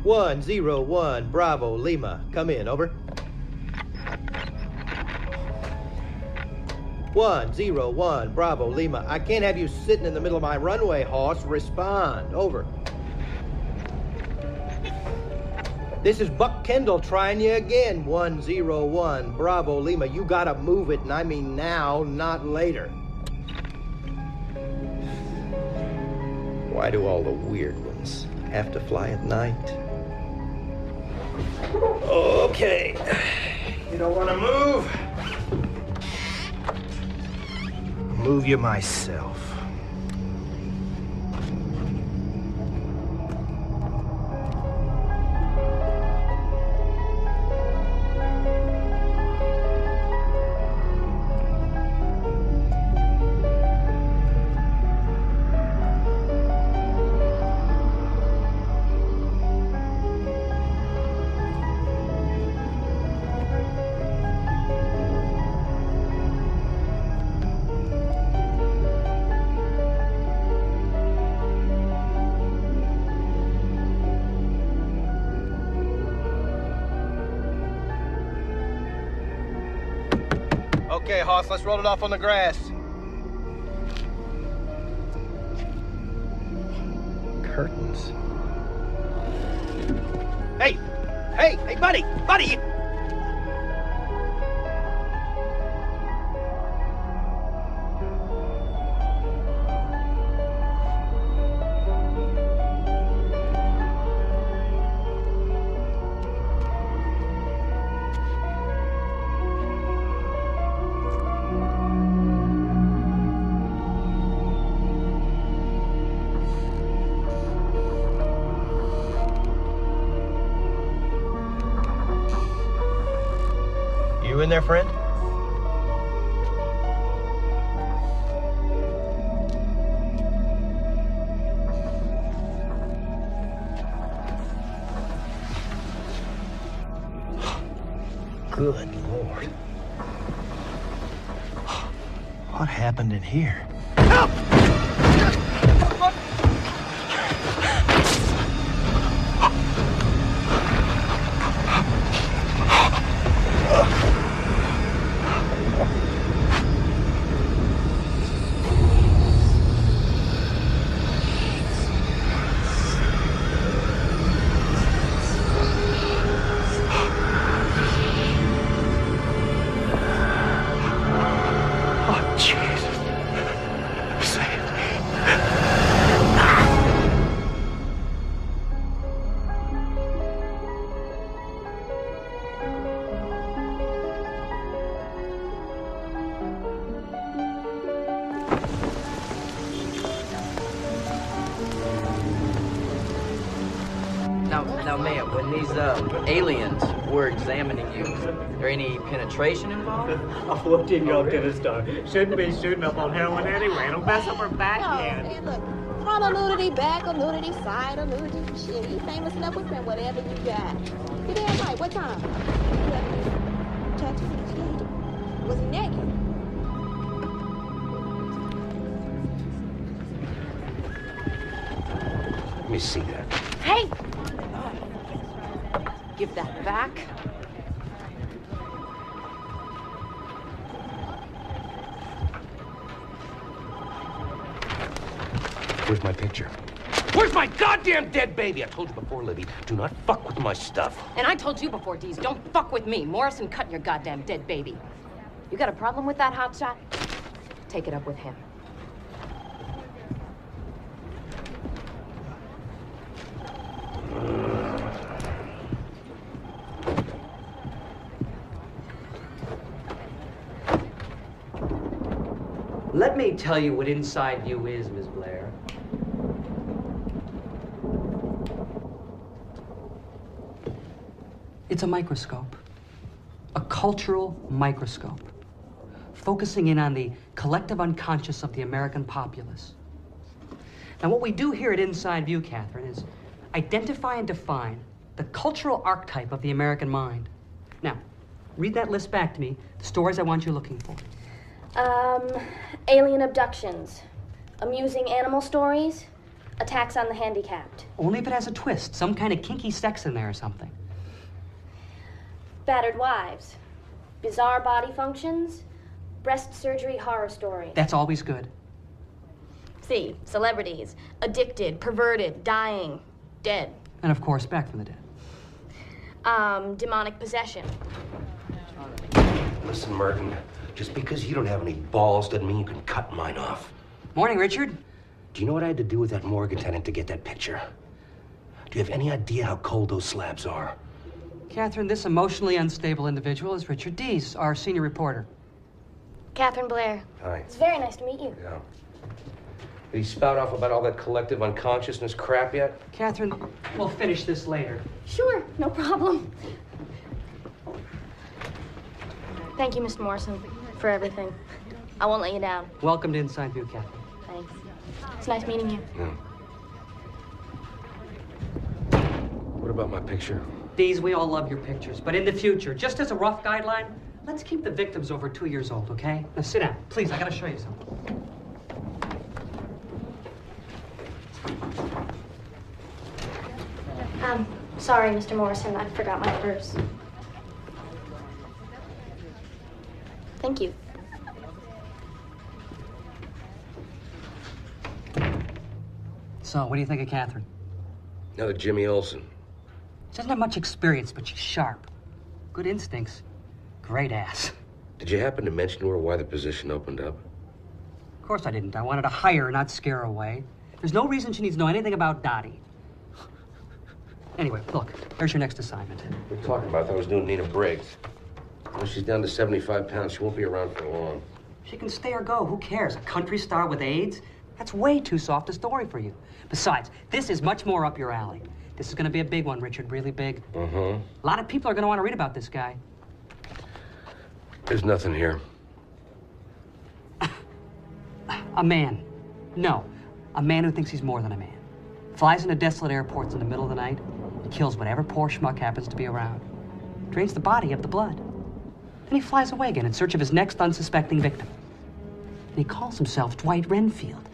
101 Bravo Lima. Come in, over. 101 Bravo Lima. I can't have you sitting in the middle of my runway, Hoss. Respond, over. This is Buck Kendall trying you again. 101 Bravo Lima. You gotta move it, and I mean now, not later. Why do all the weird ones have to fly at night? Okay. You don't want to move? I'll move you myself. Okay, Hoss, let's roll it off on the grass. Curtains. Hey, buddy! You in there, friend? Good Lord. What happened in here? Help! Now, ma'am, when these aliens were examining you, there any penetration involved? A 14-year-old tennis star shouldn't be shooting up on heroin anyway. It'll mess up her backhand. Hey, look, front or nudity, back or nudity, side or nudity, shit. You famous enough with them, whatever you got. You damn right. What time? Was he naked? Let me see that. Hey! Give that back. Where's my picture? Where's my goddamn dead baby? I told you before, Libby, do not fuck with my stuff. And I told you before, Dees, don't fuck with me. Morrison cut your goddamn dead baby. You got a problem with that hotshot? Take it up with him. Let me tell you what inside you is, Miss Blair. It's a microscope. A cultural microscope. Focusing in on the collective unconscious of the American populace. Now, what we do here at Inside View, Catherine, is identify and define the cultural archetype of the American mind. Now, read that list back to me, the stories I want you looking for. Alien abductions, amusing animal stories, Attacks on the handicapped. Only if it has a twist, some kind of kinky sex in there or something. Battered wives. Bizarre body functions. Breast surgery horror story. That's always good. C. Celebrities. Addicted, perverted, dying, dead. And of course, back from the dead. Demonic possession. Listen, Merton, just because you don't have any balls doesn't mean you can cut mine off. Morning, Richard. Do you know what I had to do with that morgue attendant to get that picture? Do you have any idea how cold those slabs are? Catherine, this emotionally unstable individual is Richard Dees, our senior reporter. Catherine Blair. Hi. It's very nice to meet you. Yeah. Did he spout off about all that collective unconsciousness crap yet? Catherine, we'll finish this later. Sure, no problem. Thank you, Mr. Morrison, for everything. I won't let you down. Welcome to Inside View, Catherine. Thanks. It's nice meeting you. Yeah. What about my picture? Dees, we all love your pictures, but in the future, just as a rough guideline, let's keep the victims over 2 years old, okay? Now sit down. Please, I gotta show you something. Sorry, Mr. Morrison, I forgot my purse. Thank you. So, what do you think of Catherine? Another Jimmy Olsen. She doesn't have much experience, but she's sharp. Good instincts. Great ass. Did you happen to mention to her why the position opened up? Of course I didn't. I wanted to hire her, not scare her away. There's no reason she needs to know anything about Dottie. Anyway, look, here's your next assignment. We're talking about, I thought I was doing Nina Briggs. When she's down to 75 pounds, she won't be around for long. She can stay or go. Who cares? A country star with AIDS? That's way too soft a story for you. Besides, this is much more up your alley. This is going to be a big one, Richard, really big. Uh-huh. A lot of people are going to want to read about this guy. There's nothing here. A man. No, a man who thinks he's more than a man. Flies into desolate airports in the middle of the night and kills whatever poor schmuck happens to be around. Drains the body of the blood. Then he flies away again in search of his next unsuspecting victim. And he calls himself Dwight Renfield.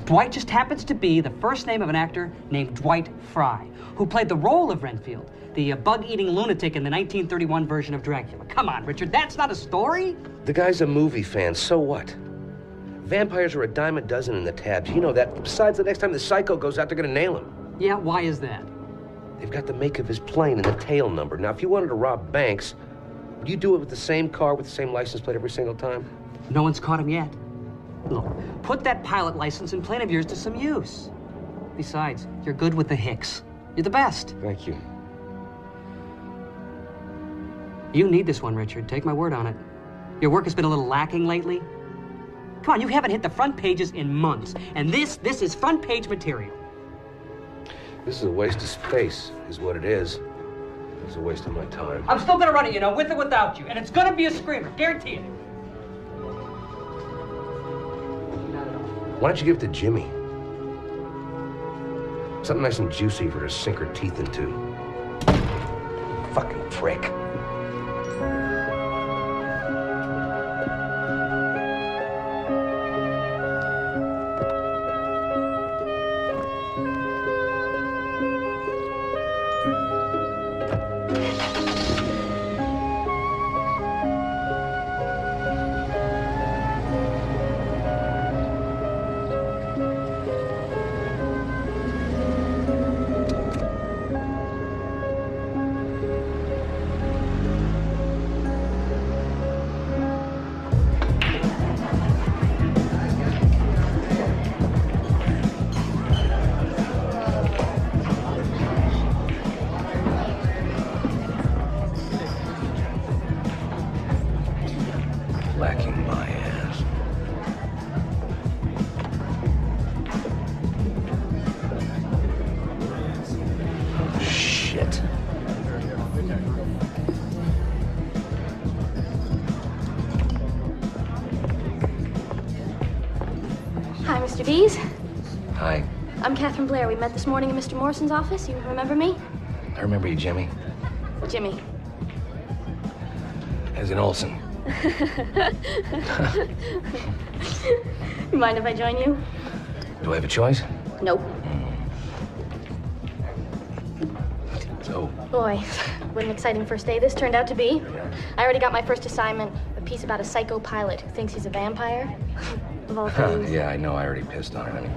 Dwight just happens to be the first name of an actor named Dwight Fry, who played the role of Renfield, the bug-eating lunatic in the 1931 version of Dracula. Come on, Richard, that's not a story? The guy's a movie fan, so what? Vampires are a dime a dozen in the tabs. You know that. Besides, the next time the psycho goes out, they're gonna nail him. Yeah, why is that? They've got the make of his plane and the tail number. Now, if you wanted to rob banks, would you do it with the same car with the same license plate every single time? No one's caught him yet. Look, put that pilot license and plane of yours to some use. Besides, you're good with the hicks. You're the best. Thank you. You need this one, Richard. Take my word on it. Your work has been a little lacking lately. Come on, you haven't hit the front pages in months. And this is front page material. This is a waste of space, is what it is. It's a waste of my time. I'm still gonna run it, you know, with or without you. And it's gonna be a screamer, guarantee it. Why don't you give it to Jimmy? Something nice and juicy for her to sink her teeth into. Fucking prick. Lacking my ass. Shit. Hi, Mr. Dees. Hi. I'm Catherine Blair. We met this morning in Mr. Morrison's office. You remember me? I remember you, Jimmy. Jimmy. As an Olsen. You mind if I join you? Do I have a choice? Nope. So? Boy, what an exciting first day this turned out to be. I already got my first assignment, a piece about a psycho pilot who thinks he's a vampire. Of all things. Yeah, I know. I already pissed on it. I mean,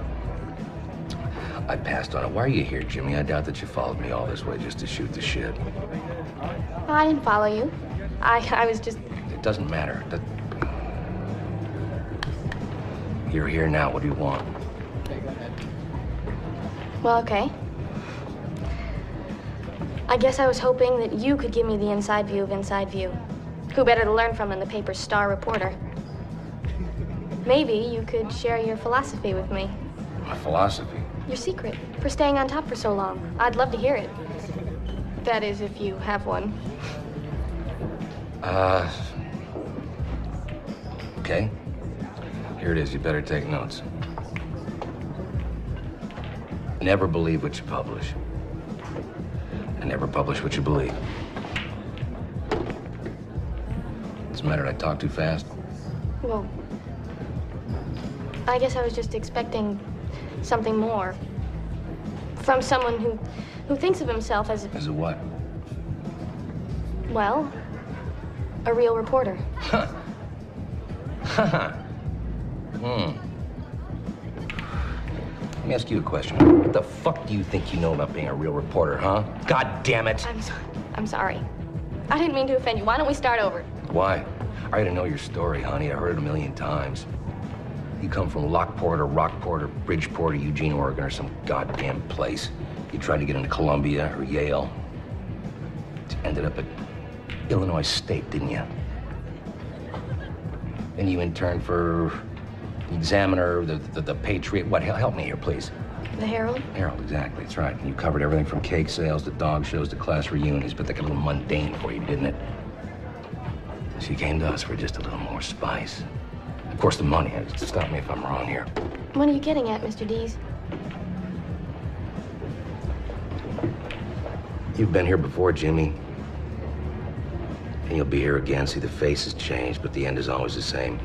I passed on it. Why are you here, Jimmy? I doubt that you followed me all this way just to shoot the shit. I didn't follow you. I was just... It doesn't matter. You're here now. What do you want? Well, okay. I guess I was hoping that you could give me the inside view of Inside View. Who better to learn from than the paper's star reporter? Maybe you could share your philosophy with me. My philosophy? Your secret for staying on top for so long. I'd love to hear it. That is, if you have one. Okay. Here it is. You better take notes. Never believe what you publish. And never publish what you believe. What's the matter? Did I talk too fast? Well, I guess I was just expecting something more. From someone who thinks of himself as... As a what? Well, a real reporter. Let me ask you a question. What the fuck do you think you know about being a real reporter, huh? God damn it! I'm sorry. I didn't mean to offend you. Why don't we start over? Why? I already know your story, honey. I heard it a million times. You come from Lockport or Rockport or Bridgeport or Eugene, Oregon or some goddamn place. You tried to get into Columbia or Yale. You ended up at Illinois State, didn't you? Then you interned for the Examiner, the Patriot. What? Help me here, please. The Herald? Herald, exactly. That's right. And you covered everything from cake sales to dog shows to class reunions, but they got a little mundane for you, didn't it? So you came to us for just a little more spice. Of course, the money. Stop me if I'm wrong here. What are you getting at, Mr. Dees? You've been here before, Jimmy. And you'll be here again. See, the face has changed, but the end is always the same.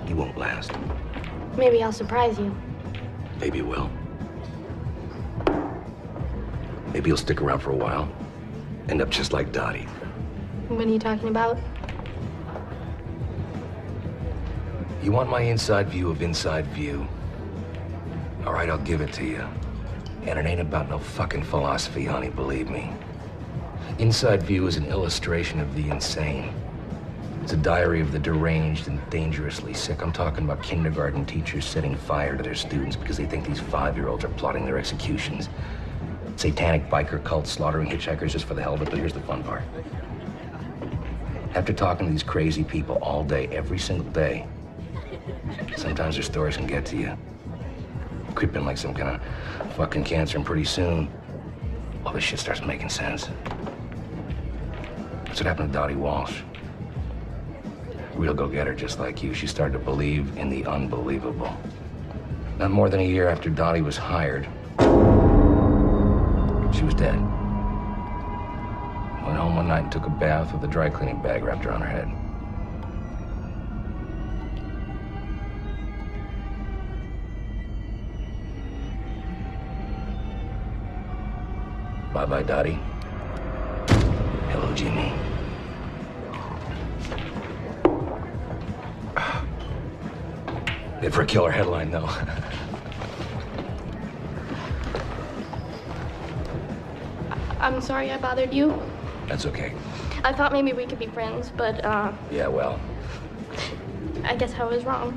You won't last. Maybe I'll surprise you. Maybe you will. Maybe you'll stick around for a while. End up just like Dottie. What are you talking about? You want my inside view of Inside View? All right, I'll give it to you. And it ain't about no fucking philosophy, honey, believe me. Inside View is an illustration of the insane. It's a diary of the deranged and dangerously sick. I'm talking about kindergarten teachers setting fire to their students because they think these 5-year-olds are plotting their executions. Satanic biker cults slaughtering hitchhikers just for the hell of it, but here's the fun part. After talking to these crazy people all day, every single day, sometimes their stories can get to you. Creep in like some kind of fucking cancer, and pretty soon, all this shit starts making sense. That's what happened to Dottie Walsh. Real go-getter just like you. She started to believe in the unbelievable. Not more than a year after Dottie was hired, she was dead. Went home one night and took a bath with a dry cleaning bag wrapped around her head. Bye-bye, Dottie. Hello, Jimmy. Good for a killer headline, though. I'm sorry I bothered you. That's okay. I thought maybe we could be friends, but, Yeah, well. I guess I was wrong.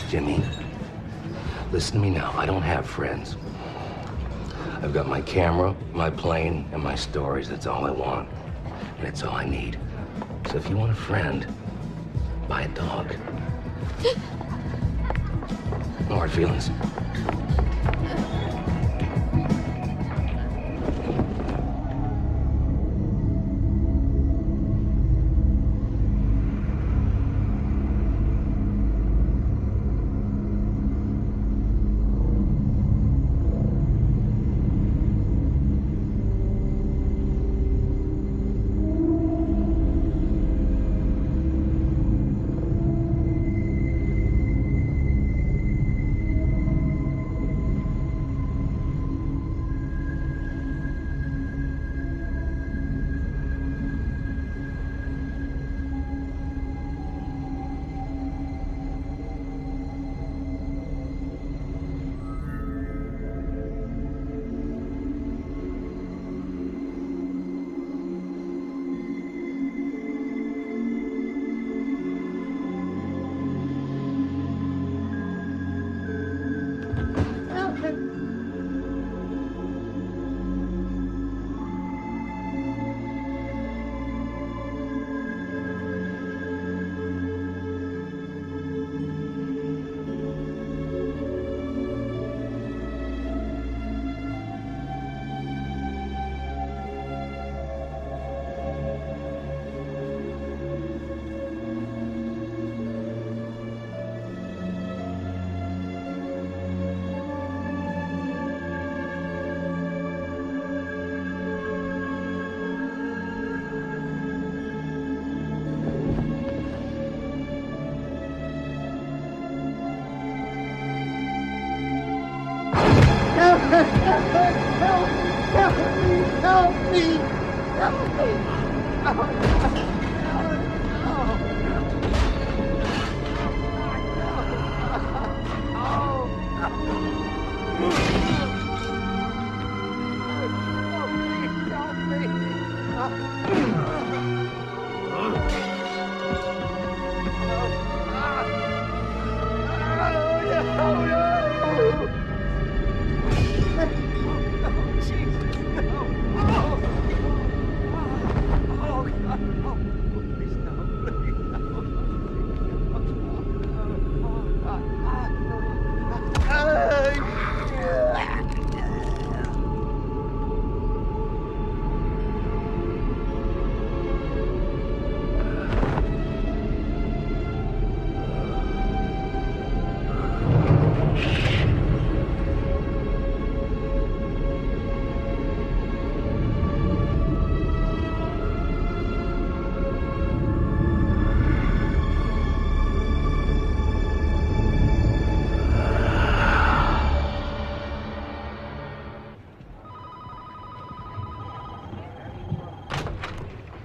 Jimmy, listen to me now. I don't have friends. I've got my camera, my plane, and my stories. That's all I want. And it's all I need. So if you want a friend, buy a dog. No hard feelings.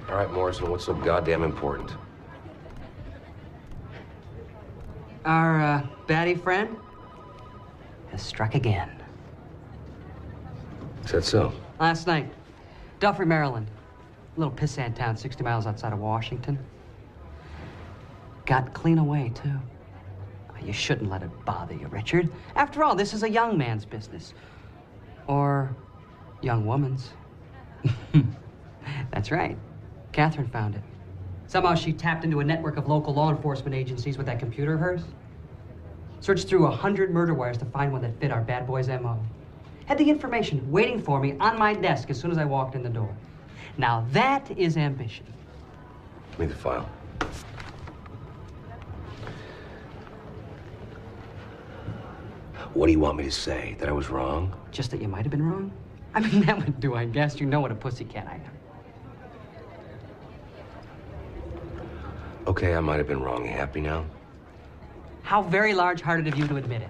All right, Morrison, what's so goddamn important? Our baddie friend has struck again. Is that so? Last night, Duffrey, Maryland. A little pissant town 60 miles outside of Washington. Got clean away, too. You shouldn't let it bother you, Richard. After all, this is a young man's business. Or young woman's. That's right. Catherine found it. Somehow she tapped into a network of local law enforcement agencies with that computer of hers. Searched through 100 murder wires to find one that fit our bad boy's M.O. Had the information waiting for me on my desk as soon as I walked in the door. Now that is ambition. Give me the file. What do you want me to say? That I was wrong? Just that you might have been wrong? I mean, that would do, I guess. You know what a pussycat I am. Okay, I might have been wrong. You happy now? How very large-hearted of you to admit it.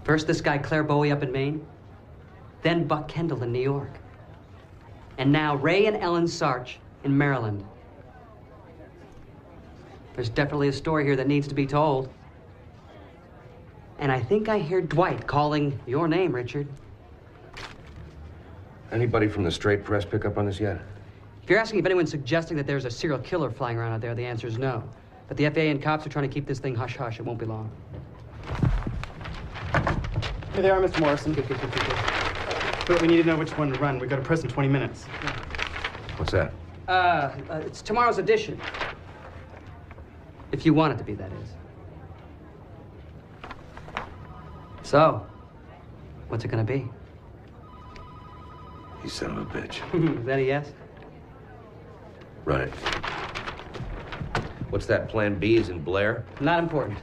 First this guy Claire Bowie up in Maine, then Buck Kendall in New York. And now Ray and Ellen Sarch in Maryland. There's definitely a story here that needs to be told. And I think I hear Dwight calling your name, Richard. Anybody from the straight press pick up on this yet? If you're asking if anyone's suggesting that there's a serial killer flying around out there, the answer is no. But the FAA and cops are trying to keep this thing hush-hush. It won't be long. Here they are, Mr. Morrison. Good. But we need to know which one to run. We go to press in 20 minutes. What's that? It's tomorrow's edition. If you want it to be, that is. So, what's it gonna be? You son of a bitch. Is that a yes? Run it. What's that, plan B is in Blair? Not important.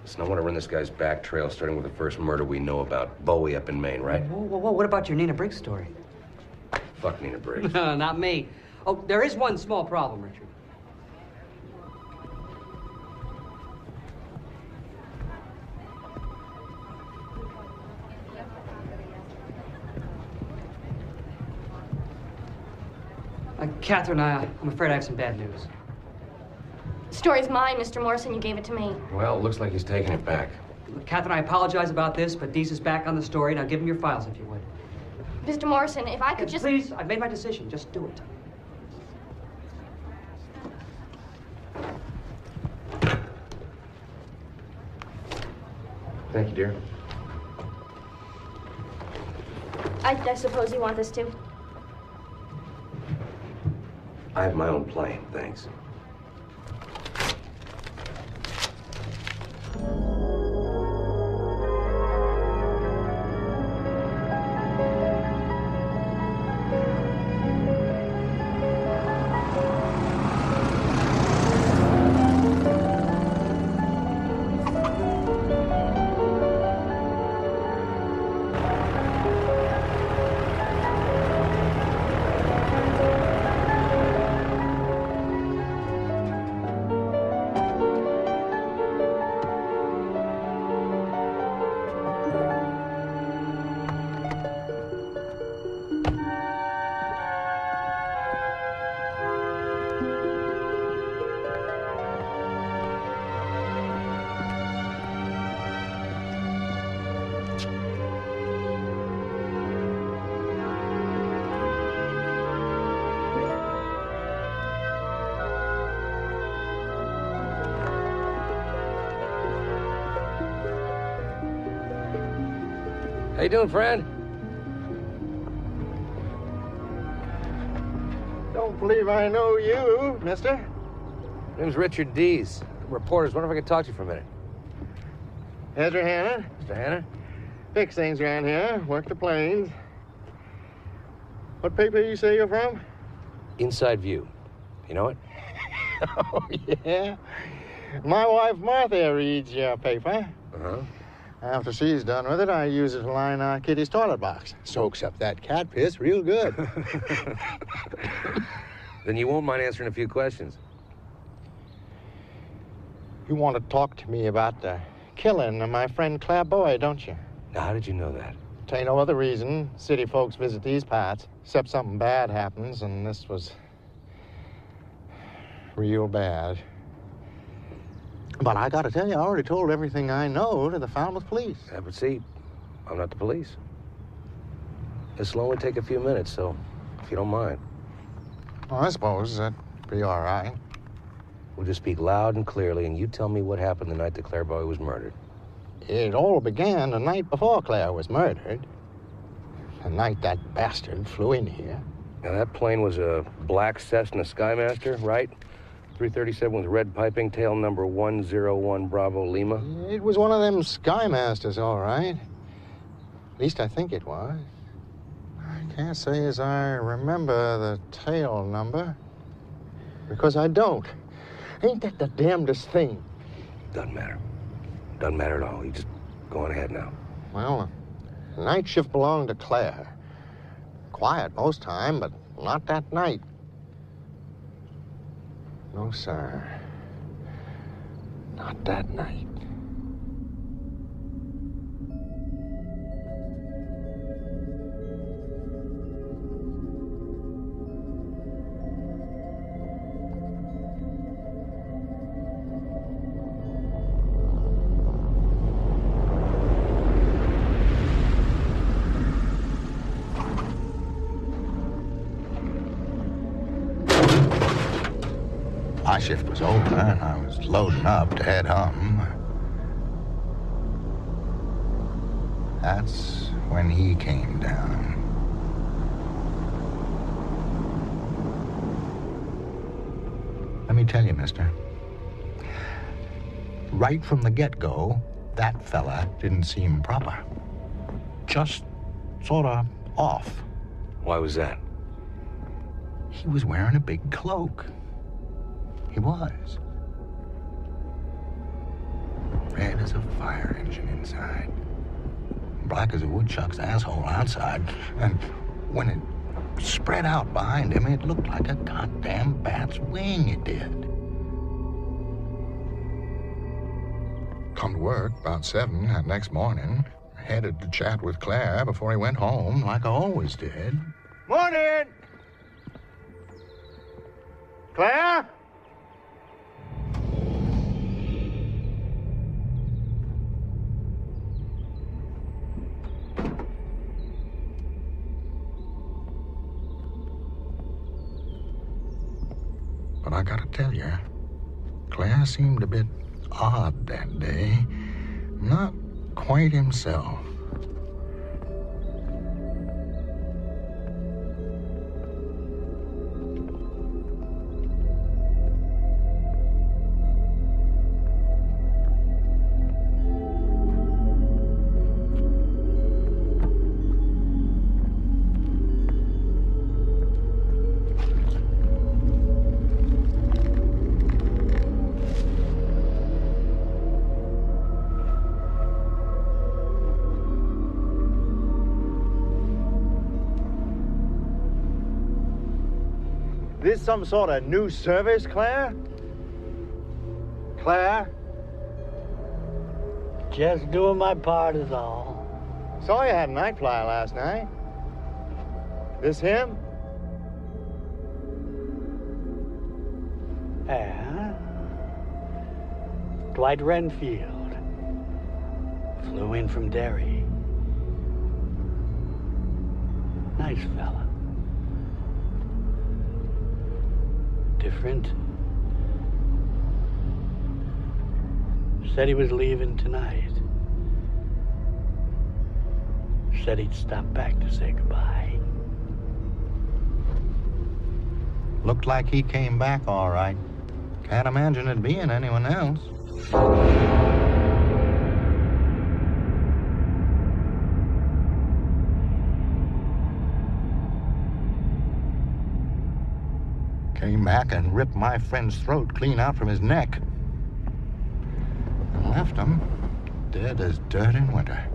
Listen, I want to run this guy's back trail, starting with the first murder we know about. Bowie up in Maine, right? Whoa, what about your Nina Briggs story? Fuck Nina Briggs. No, not me. Oh, there is one small problem, Richard. Catherine, I'm afraid I have some bad news. The story's mine, Mr. Morrison. You gave it to me. Well, it looks like he's taking it back. Look, Catherine, I apologize about this, but Dees is back on the story. Now give him your files, if you would. Mr. Morrison, if I could just... Please, I've made my decision. Just do it. Thank you, dear. I suppose you want this too? I have my own plane, thanks. How you doing, friend? Don't believe I know you, mister. Name's Richard Dees. Reporters, wonder if I could talk to you for a minute. Ezra Hanna. Mr. Hanna? Fix things around here. Work the planes. What paper you say you're from? Inside View. You know it? Oh, yeah. My wife Martha reads your paper. Uh-huh. After she's done with it, I use it to line our kitty's toilet box. Soaks up that cat piss real good. Then you won't mind answering a few questions. You want to talk to me about the killing of my friend Clairboy, don't you? Now, how did you know that? Ain't no other reason city folks visit these parts, except something bad happens, and this was real bad. But I gotta tell you, I already told everything I know to the Falmouth police. Yeah, but see, I'm not the police. This will only take a few minutes, so if you don't mind. Well, I suppose that'd be all right. We'll just speak loud and clearly, and you tell me what happened the night that Clairboy was murdered. It all began the night before Claire was murdered. The night that bastard flew in here. Now, that plane was a black Cessna Skymaster, right? 337 with red piping, tail number 101 Bravo Lima. It was one of them Skymasters, all right. At least I think it was. I can't say as I remember the tail number, because I don't. Ain't that the damnedest thing? Doesn't matter. Doesn't matter at all. You just go on ahead now. Well, the night shift belonged to Claire. Quiet most time, but not that night. No, sir. Not that night. My shift was over, and I was loading up to head home. That's when he came down. Let me tell you, mister. Right from the get-go, that fella didn't seem proper. Just sort of off. Why was that? He was wearing a big cloak. He was. Red as a fire engine inside. Black as a woodchuck's asshole outside. And when it spread out behind him, it looked like a goddamn bat's wing, it did. Come to work about 7 that next morning. Headed to chat with Claire before he went home, like I always did. Morning! Claire? But I gotta tell you, Claire seemed a bit odd that day. Not quite himself. This some sort of new service, Claire? Claire? Just doing my part is all. Saw you had a Night Flier last night. This him? Yeah. Dwight Renfield. Flew in from Derry. Nice fella. Different. Said he was leaving tonight. Said he'd stop back to say goodbye. Looked like he came back all right. Can't imagine it being anyone else. Came back and ripped my friend's throat clean out from his neck. And left him dead as dirt in winter.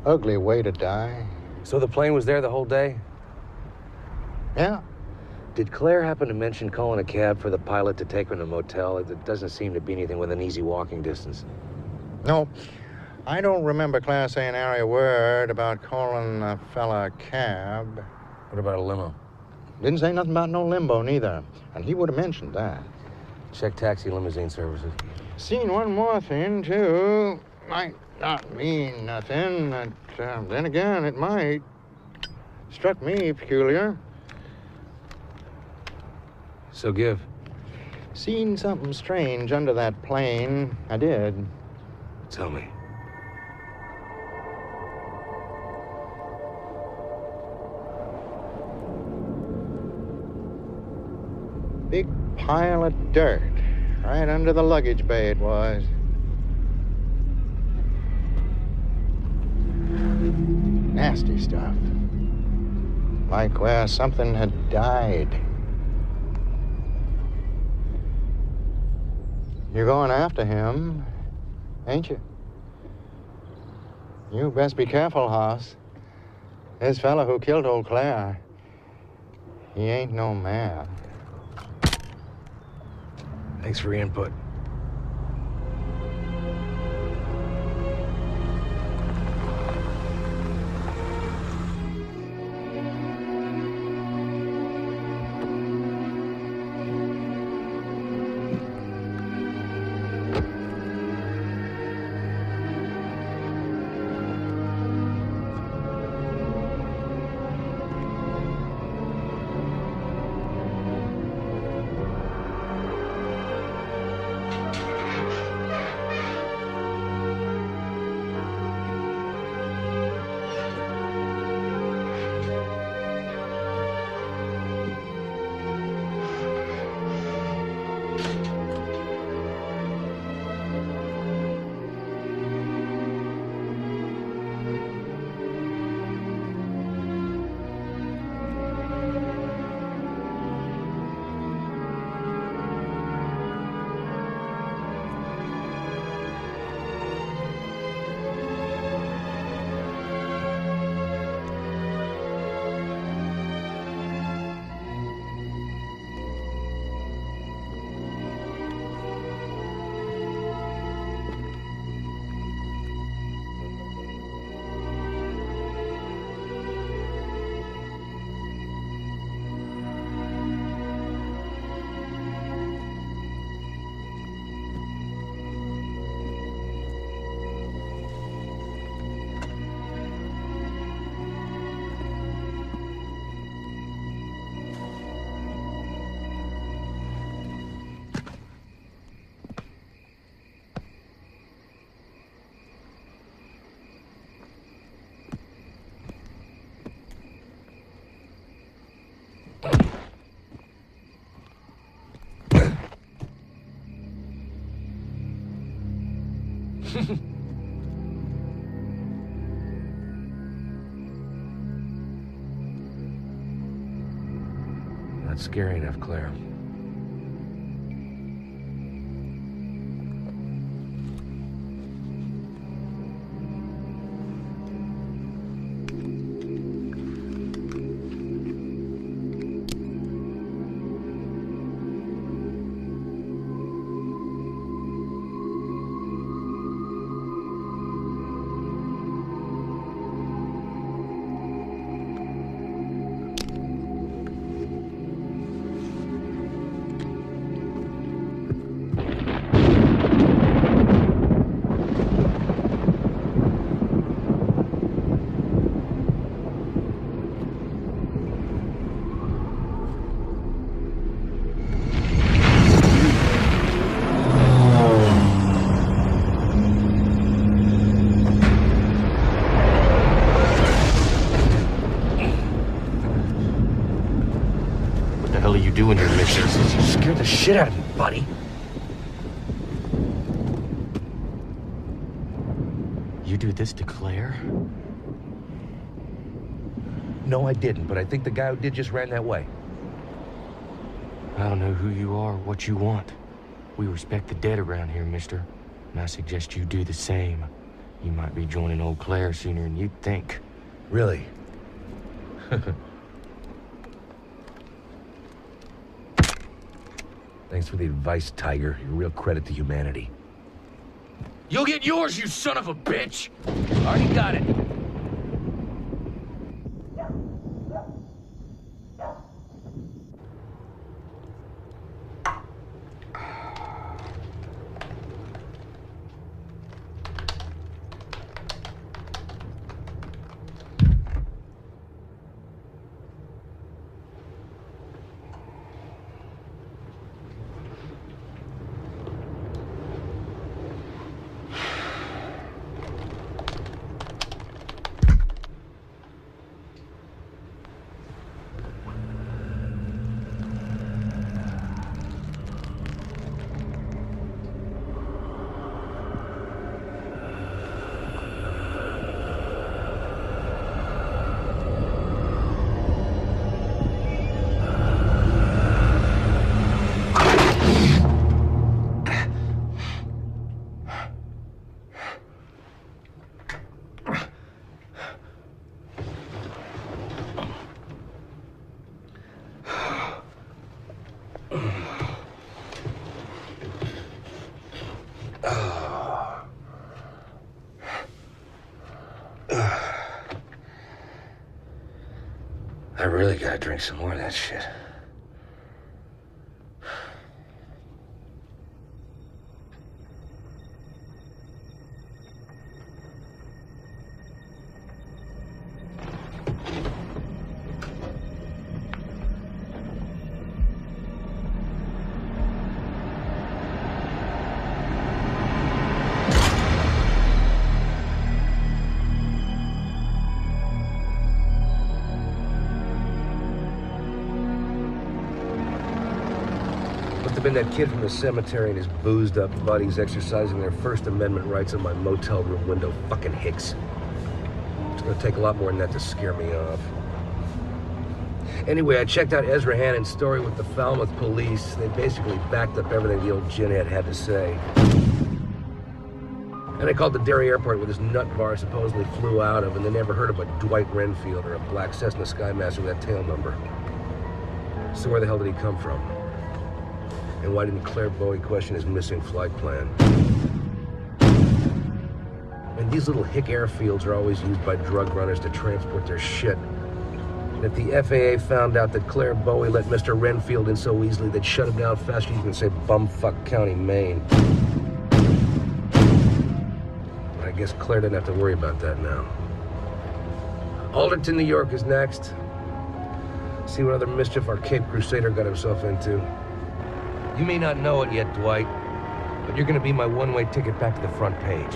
Ugly way to die. So the plane was there the whole day? Yeah. Did Claire happen to mention calling a cab for the pilot to take her to a motel? It doesn't seem to be anything within easy walking distance. No. I don't remember Claire saying area word about calling a fella a cab. What about a limo? Didn't say nothing about no limbo, neither. And he would have mentioned that. Check taxi limousine services. Seen one more thing, too. Might not mean nothing, but then again, it might. Struck me peculiar. So give. Seen something strange under that plane. I did. Tell me. Big pile of dirt. Right under the luggage bay it was. Nasty stuff. Like where something had died. You're going after him, ain't you? You best be careful, Hoss. This fella who killed old Claire, he ain't no man. Thanks for your input. Not scary enough, Claire. doing here, mister? You scared the shit out of me, buddy. You do this to Claire? No, I didn't, but I think the guy who did just ran that way. I don't know who you are or what you want. We respect the dead around here, mister. And I suggest you do the same. You might be joining old Claire sooner than you'd think. Really? Thanks for the advice, Tiger. You're a real credit to humanity. You'll get yours, you son of a bitch! Already got it. I really gotta drink some more of that shit. Been that kid from the cemetery and his boozed up buddies exercising their First Amendment rights on my motel room window. Fucking hicks. It's gonna take a lot more than that to scare me off. Anyway, I checked out Ezra Hannon's story with the Falmouth police. They basically backed up everything the old ginhead had to say. And I called the Derry airport where this nut bar supposedly flew out of, and they never heard of a Dwight Renfield or a black Cessna Skymaster with that tail number. So where the hell did he come from? And why didn't Claire Bowie question his missing flight plan? And these little hick airfields are always used by drug runners to transport their shit. And if the FAA found out that Claire Bowie let Mr. Renfield in so easily, they'd shut him down faster than you can say bumfuck County, Maine. But I guess Claire didn't have to worry about that now. Alderton, New York is next. See what other mischief our Cape Crusader got himself into. You may not know it yet, Dwight, but you're gonna be my one-way ticket back to the front page.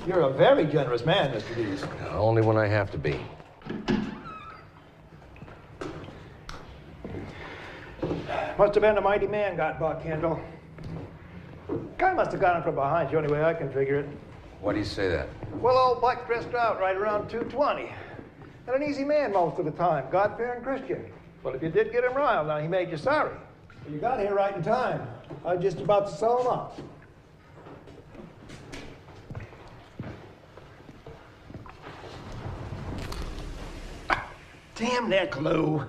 You're a very generous man, Mr. Dees. Only when I have to be. Must have been a mighty man got Buck Kendall. Guy must have got him from behind, the only way I can figure it. Why do you say that? Well, old Buck dressed out right around 220. And an easy man most of the time, God-fearing Christian. Well, if you did get him riled, now he made you sorry. You got here right in time. I was just about to sew them up. Damn that glue.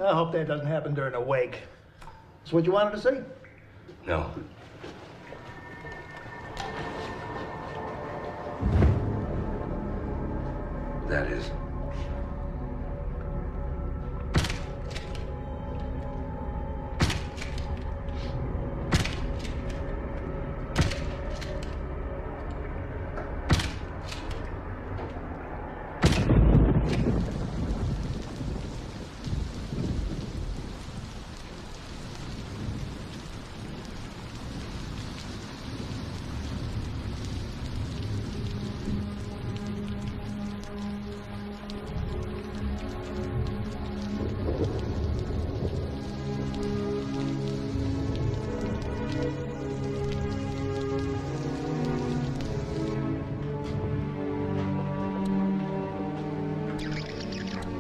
I hope that doesn't happen during a wake. That's what you wanted to see? No. That is.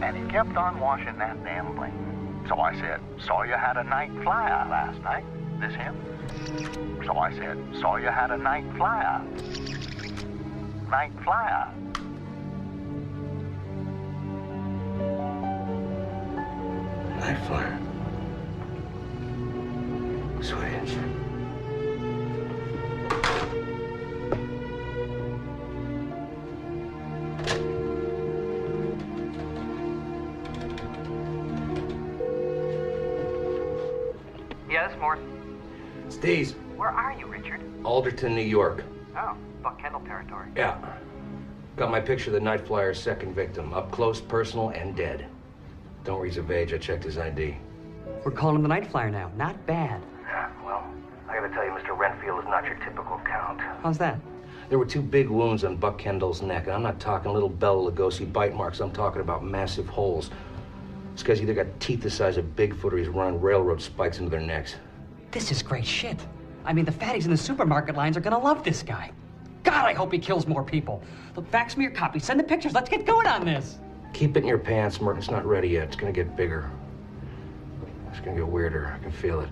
And he kept on washing that damn bling. So I said, saw you had a Night Flier last night. This him? So I said, saw you had a Night Flier. Night Flier. Night Flier. Sweet. Yeah, this is Morse. It's Dees. Where are you, Richard? Alderton, New York. Oh, Buck Kendall territory. Yeah. Got my picture of the Night Flyer's second victim. Up close, personal, and dead. Don't worry, he's of age. I checked his ID. We're calling him the Night Flier now. Not bad. Yeah, well, I gotta tell you, Mr. Renfield is not your typical count. How's that? There were 2 big wounds on Buck Kendall's neck, and I'm not talking little Bela Lugosi bite marks. I'm talking about massive holes. This guy's either got teeth the size of Bigfoot or he's running railroad spikes into their necks. This is great shit. I mean, the fatties in the supermarket lines are gonna love this guy. God, I hope he kills more people. Look, fax me your copy. Send the pictures. Let's get going on this. Keep it in your pants, Merton. It's not ready yet. It's gonna get bigger. It's gonna get weirder. I can feel it.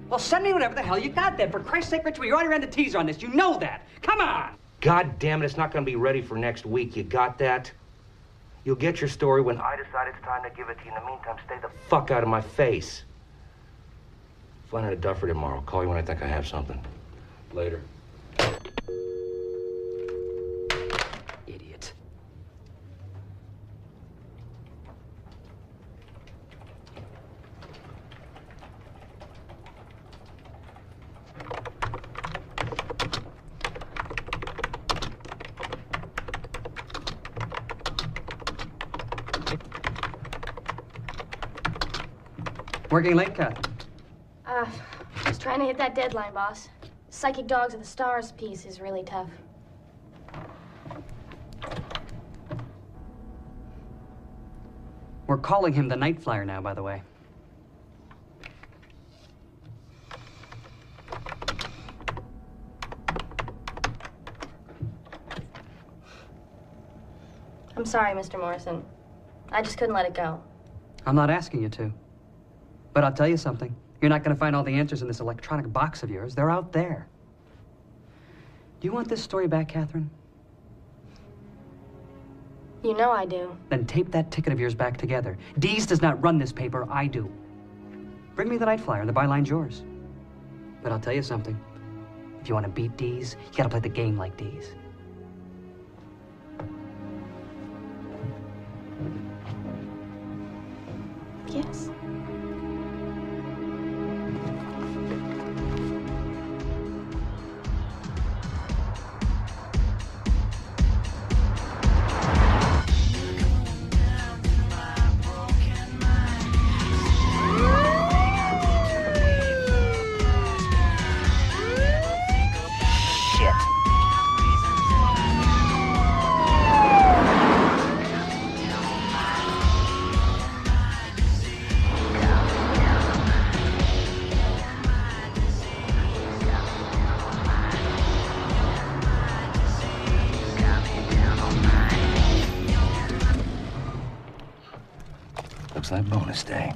Well, send me whatever the hell you got then. For Christ's sake, Richard, you already ran the teaser on this. You know that. Come on. God damn it, it's not gonna be ready for next week. You got that? You'll get your story when I decide it's time to give it to you. In the meantime, stay the fuck out of my face. Flying out of Duffer tomorrow. Call you when I think I have something. Later. Idiot. Working late, Kath? Just trying to hit that deadline, boss. Psychic Dogs of the Stars piece is really tough. We're calling him the Night Flier now, by the way. I'm sorry, Mr. Morrison. I just couldn't let it go. I'm not asking you to. But I'll tell you something. You're not going to find all the answers in this electronic box of yours. They're out there. Do you want this story back, Catherine? You know I do. Then tape that ticket of yours back together. Dees does not run this paper. I do. Bring me the Night Flier. The byline's yours. But I'll tell you something. If you want to beat Dees, you got to play the game like Dees. Yes. Looks like bonus day.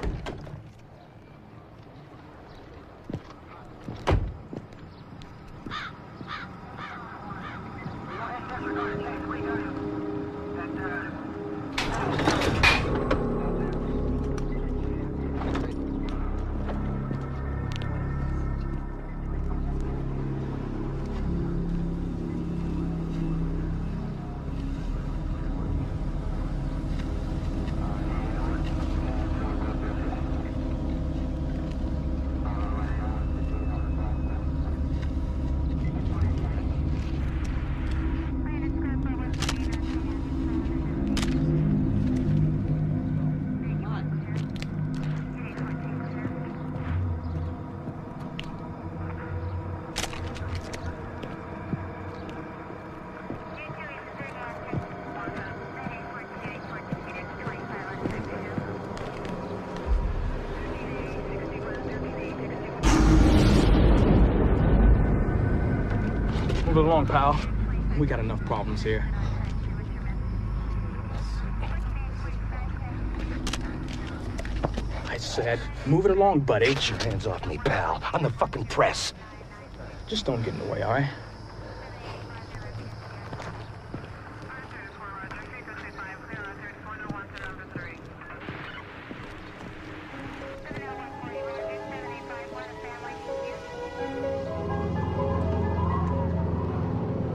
Move it along, pal. We got enough problems here. I said, move it along, buddy. Get your hands off me, pal. I'm the fucking press. Just don't get in the way, all right?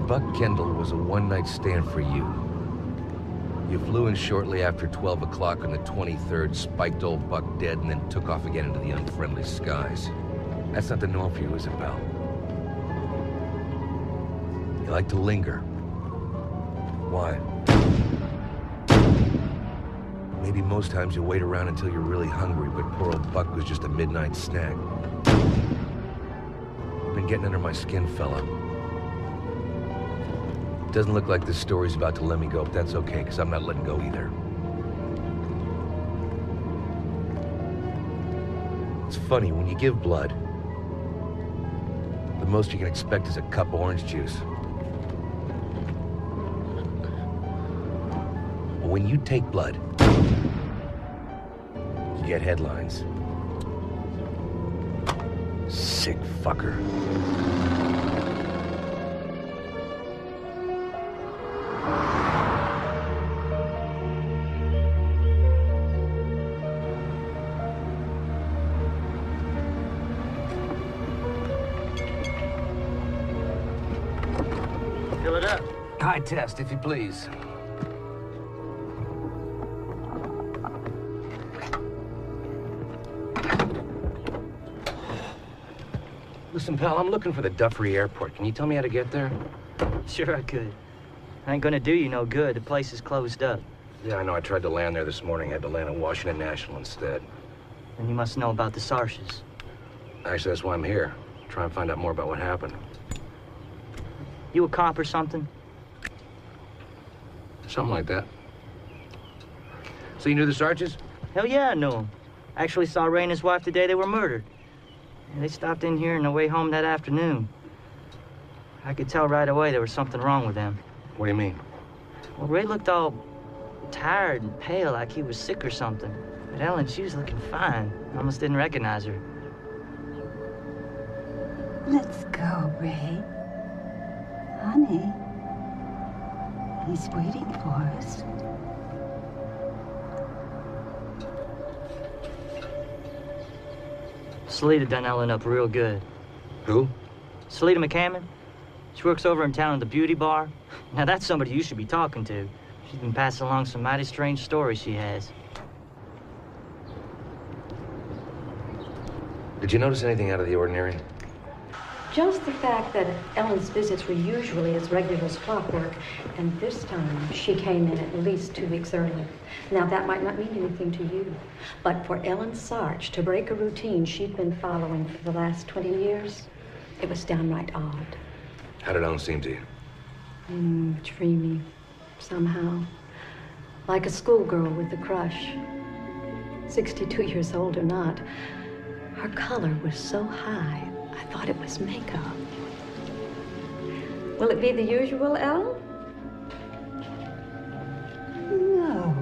Buck Kendall was a one-night stand for you. You flew in shortly after 12 o'clock on the 23rd, spiked old Buck dead, and then took off again into the unfriendly skies. That's not the norm for you, is it, pal? You like to linger. Why? Maybe most times you wait around until you're really hungry, but poor old Buck was just a midnight snack. You've been getting under my skin, fella. Doesn't look like this story's about to let me go, but that's okay, because I'm not letting go either. It's funny, when you give blood, the most you can expect is a cup of orange juice. But when you take blood, you get headlines. Sick fucker. Fill it up. High test, if you please. Listen, pal, I'm looking for the Duffery Airport. Can you tell me how to get there? Sure I could. I ain't gonna do you no good. The place is closed up. Yeah, I know. I tried to land there this morning. I had to land at Washington National instead. And you must know about the Sarshes. Actually, that's why I'm here. Try and find out more about what happened. You a cop or something? Something like that. So you knew the Sarches? Hell yeah, I knew him. Actually saw Ray and his wife the day they were murdered. And they stopped in here on their way home that afternoon. I could tell right away there was something wrong with them. What do you mean? Well, Ray looked all tired and pale, like he was sick or something. But Ellen, she was looking fine. I almost didn't recognize her. Let's go, Ray. Honey, he's waiting for us. Salita done Ellen up real good. Who? Salita McCammon. She works over in town at the beauty bar. Now that's somebody you should be talking to. She's been passing along some mighty strange stories she has. Did you notice anything out of the ordinary? Just the fact that Ellen's visits were usually as regular as clockwork, and this time she came in at least 2 weeks early. Now, that might not mean anything to you, but for Ellen Sarch to break a routine she'd been following for the last 20 years, it was downright odd. How did Ellen seem to you? Dreamy, somehow. Like a schoolgirl with a crush. 62 years old or not, her color was so high, I thought it was makeup. Will it be the usual, Elle? No.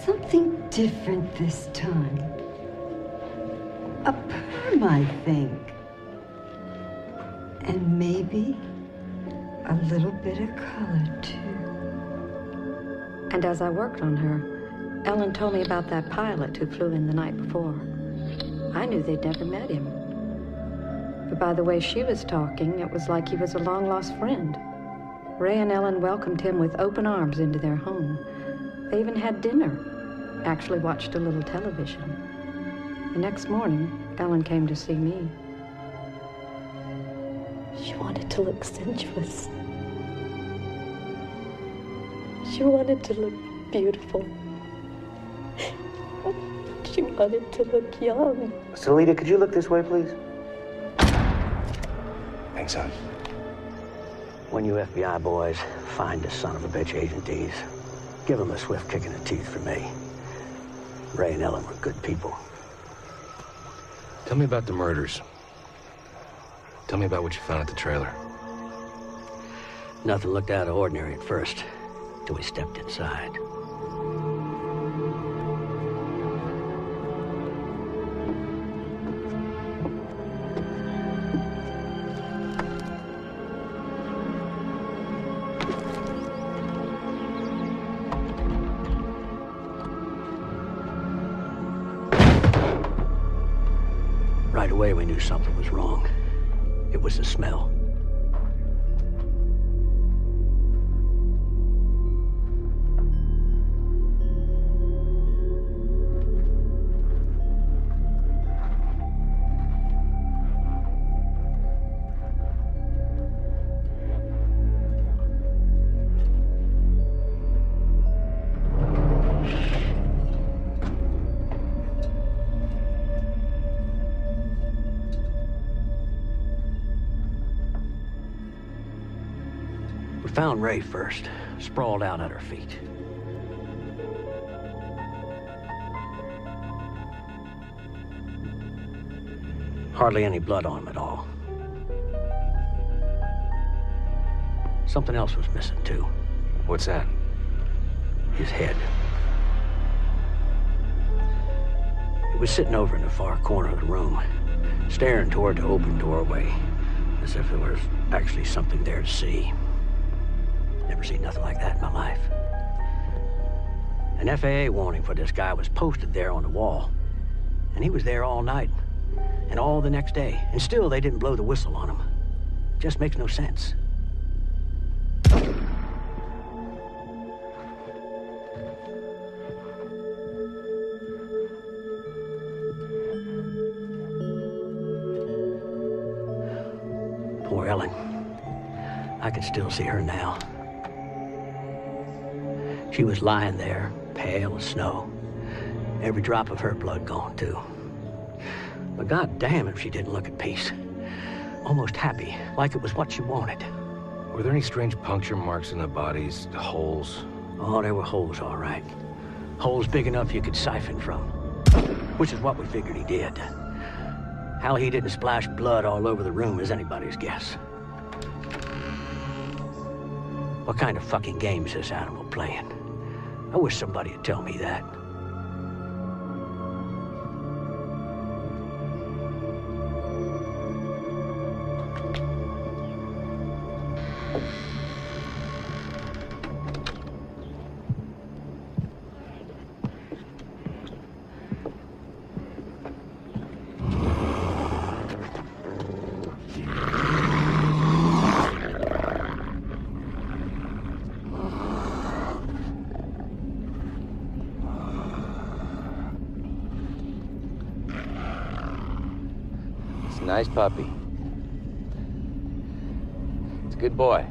Something different this time. A perm, I think. And maybe a little bit of color, too. And as I worked on her, Ellen told me about that pilot who flew in the night before. I knew they'd never met him. But by the way she was talking, it was like he was a long-lost friend. Ray and Ellen welcomed him with open arms into their home. They even had dinner, actually watched a little television. The next morning, Ellen came to see me. She wanted to look sensuous. She wanted to look beautiful. She wanted to look young. Salita, could you look this way, please? Thanks, hon. When you FBI boys find this son of a bitch, Agent Dees, give him a swift kick in the teeth for me. Ray and Ellen were good people. Tell me about the murders. Tell me about what you found at the trailer. Nothing looked out of ordinary at first, till we stepped inside. Right away, we knew something was wrong. It was the smell. Found Ray first, sprawled out at her feet. Hardly any blood on him at all. Something else was missing, too. What's that? His head. It was sitting over in the far corner of the room, staring toward the open doorway, as if there was actually something there to see. Never seen nothing like that in my life. An FAA warning for this guy was posted there on the wall. And he was there all night. And all the next day. And still they didn't blow the whistle on him. Just makes no sense. Poor Ellen. I can still see her now. She was lying there, pale as snow. Every drop of her blood gone, too. But goddamn if she didn't look at peace. Almost happy, like it was what she wanted. Were there any strange puncture marks in the bodies, holes? Oh, there were holes, all right. Holes big enough you could siphon from. Which is what we figured he did. How he didn't splash blood all over the room is anybody's guess. What kind of fucking game is this animal playing? I wish somebody would tell me that. Nice puppy. It's a good boy.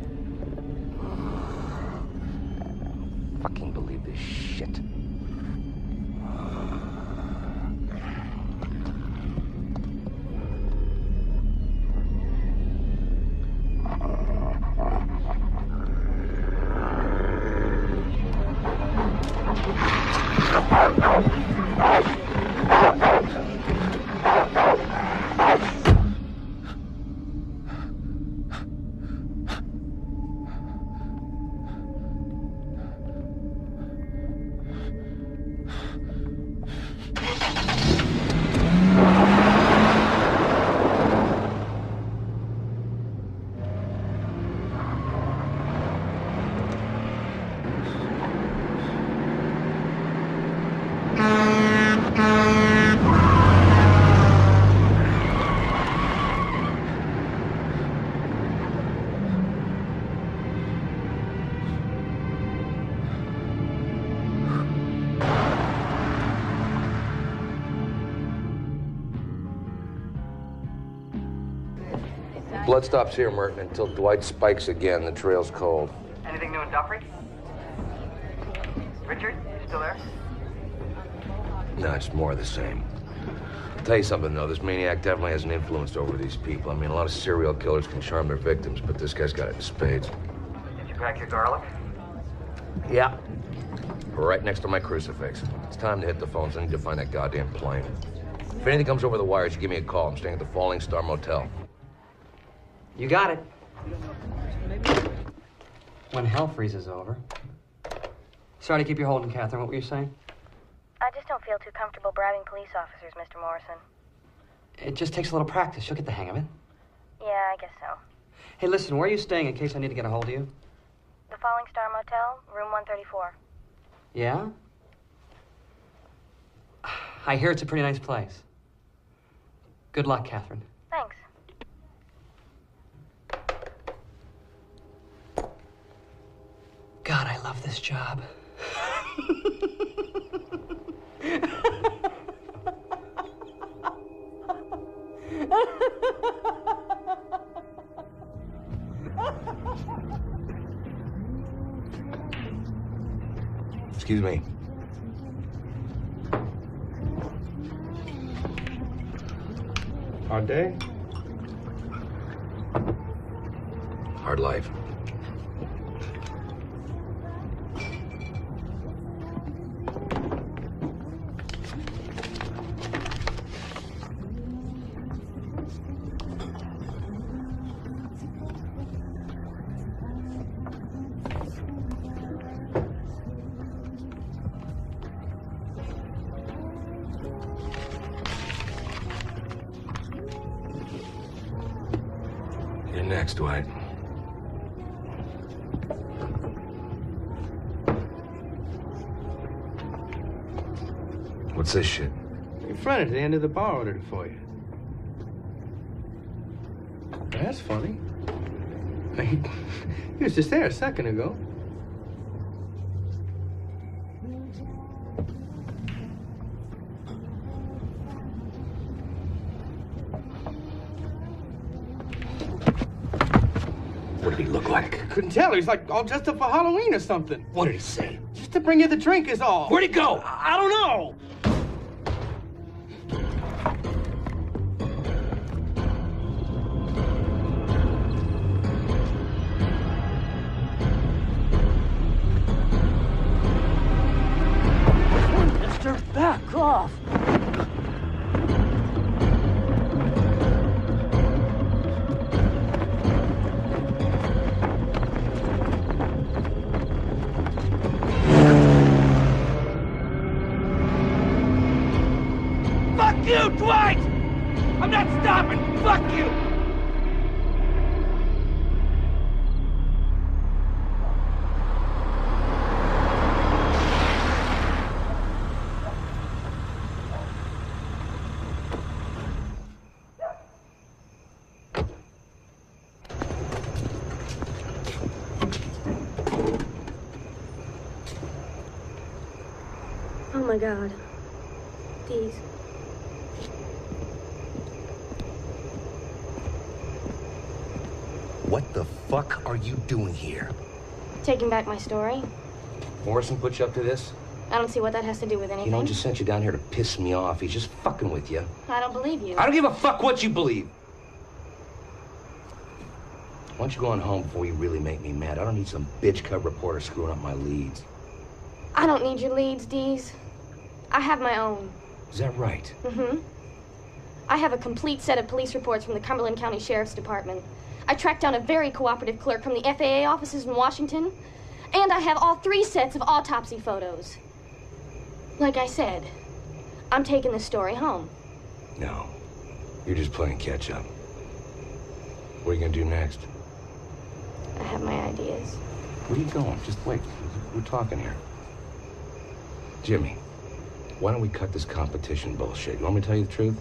Fucking believe this shit. Blood stops here, Merton, until Dwight spikes again. The trail's cold. Anything new in Duffrey? Richard, you still there? No, it's more of the same. I'll tell you something, though. This maniac definitely has an influence over these people. I mean, a lot of serial killers can charm their victims, but this guy's got it in spades. Did you pack your garlic? Yeah. Right next to my crucifix. It's time to hit the phones. I need to find that goddamn plane. If anything comes over the wires, you give me a call. I'm staying at the Falling Star Motel. You got it. When hell freezes over. Sorry to keep you holding, Catherine. What were you saying? I just don't feel too comfortable bribing police officers, Mr. Morrison. It just takes a little practice. You'll get the hang of it. Yeah, I guess so. Hey, listen, where are you staying in case I need to get a hold of you? The Falling Star Motel, room 134. Yeah? I hear it's a pretty nice place. Good luck, Catherine. Thanks. God, I love this job. Excuse me. Hard day? Hard life. You're next, Dwight. What's this shit? Your friend at the end of the bar ordered it for you. That's funny. He was just there a second ago. What did he look like? Couldn't tell. He's like all dressed up for Halloween or something. What did he say? Just to bring you the drink is all. Where'd he go? I don't know. Mister, back off. Fuck you, Dwight! I'm not stopping! Fuck you! Oh my God. Dees. What the fuck are you doing here? Taking back my story? Morrison put you up to this? I don't see what that has to do with anything. You know, he just sent you down here to piss me off. He's just fucking with you. I don't believe you. I don't give a fuck what you believe. Why don't you go on home before you really make me mad? I don't need some bitch cub reporter screwing up my leads. I don't need your leads, Dees. I have my own. Is that right? Mm-hmm. I have a complete set of police reports from the Cumberland County Sheriff's Department. I tracked down a very cooperative clerk from the FAA offices in Washington, and I have all 3 sets of autopsy photos. Like I said, I'm taking this story home. No. You're just playing catch up. What are you gonna do next? I have my ideas. Where are you going? Just wait. We're talking here. Jimmy, why don't we cut this competition bullshit? You want me to tell you the truth?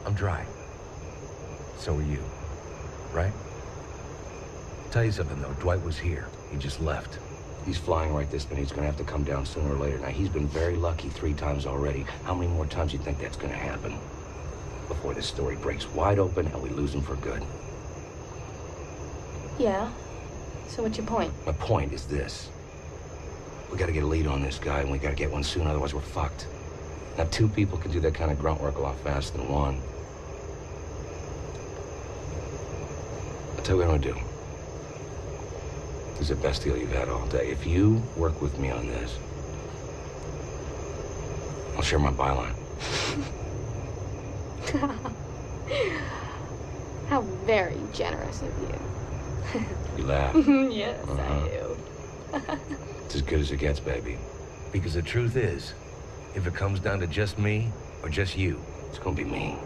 I'm dry. So are you. Right? Tell you something, though. Dwight was here. He just left. He's flying right this minute. He's gonna have to come down sooner or later. Now, he's been very lucky 3 times already. How many more times do you think that's gonna happen? Before this story breaks wide open and we lose him for good. Yeah. So what's your point? My point is this. We gotta get a lead on this guy, and we gotta get one soon, otherwise we're fucked. Now, 2 people can do that kind of grunt work a lot faster than 1. I'll tell you what I'm gonna do. This is the best deal you've had all day. If you work with me on this, I'll share my byline. How very generous of you. You laugh. Yes, I do. It's as good as it gets, baby. Because the truth is, if it comes down to just me or just you, it's gonna be me.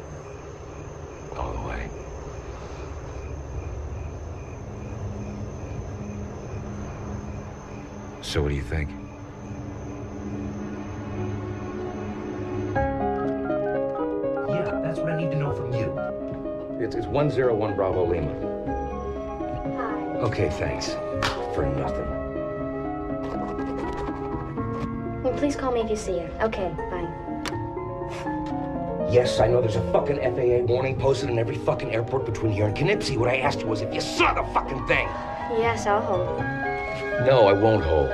All the way. So what do you think? Yeah, that's what I need to know from you. It's 101 Bravo Lima. Hi. Okay, thanks. For nothing. Well, please call me if you see her. Okay, bye. Yes, I know there's a fucking FAA warning posted in every fucking airport between here and Knipsey. What I asked you was if you saw the fucking thing. Yes, I'll hold. No, I won't hold.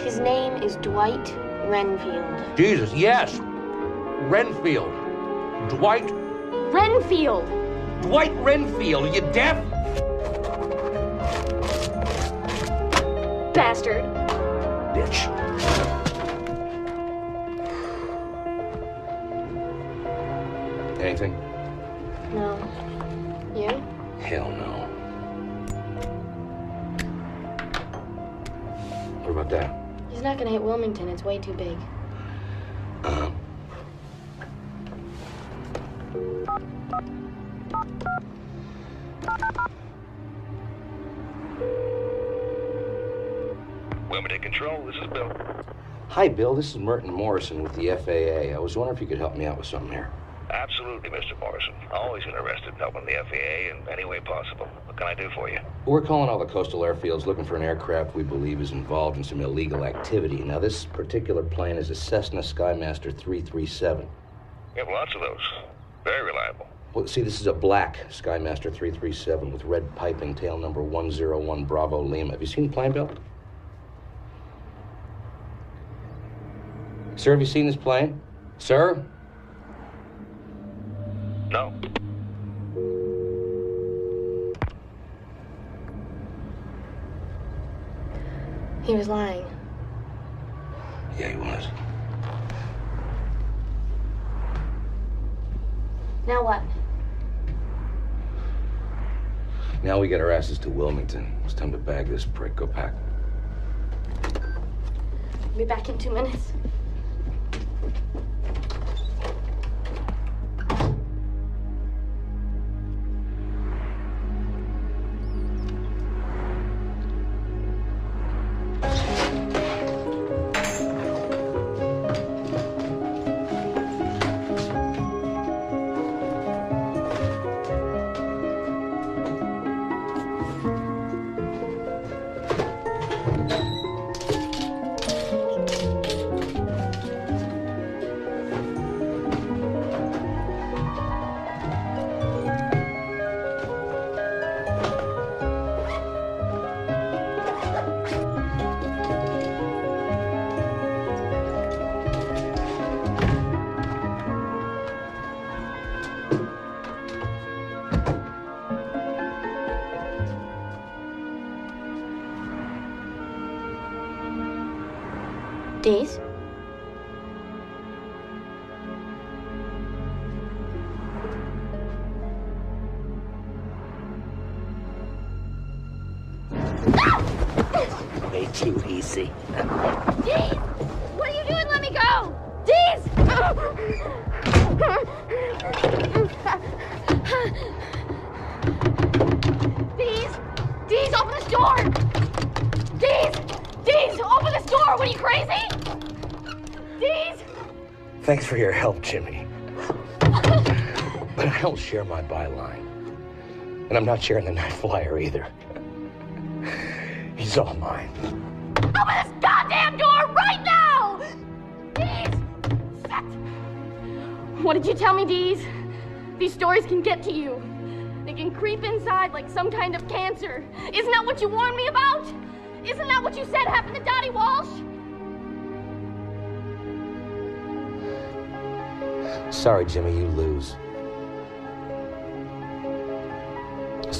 His name is Dwight Renfield. Jesus, yes. Renfield. Dwight. Renfield! Dwight Renfield. Are you deaf? Bastard. Bitch. Anything? No. You? Hell no. What about that? He's not gonna hit Wilmington. It's way too big. Uh-huh. Wilmington Control, this is Bill. Hi, Bill. This is Merton Morrison with the FAA. I was wondering if you could help me out with something here. Absolutely, Mr. Morrison. Always interested in helping the FAA in any way possible. What can I do for you? We're calling all the coastal airfields looking for an aircraft we believe is involved in some illegal activity. Now, this particular plane is a Cessna Skymaster 337. We have lots of those. Very reliable. Well, see, this is a black Skymaster 337 with red piping, tail number 101 Bravo Lima. Have you seen the plane, Bill? Sir, have you seen this plane? Sir? No. He was lying. Yeah, he was. Now what? Now we get our asses to Wilmington. It's time to bag this prick. Go pack. I'll be back in 2 minutes. Dees? Way too easy. Dees! What are you doing? Let me go! Dees! Dees! Dees, open this door! Dees! Dees, open this door! What are you, crazy? Dees! Thanks for your help, Jimmy. But I don't share my byline. And I'm not sharing the Night Flier either. He's all mine. Open this goddamn door right now! Dees! Shit! What did you tell me, Dees? These stories can get to you. They can creep inside like some kind of cancer. Isn't that what you warned me about? Isn't that what you said happened to Dottie Walsh? Sorry, Jimmy, you lose.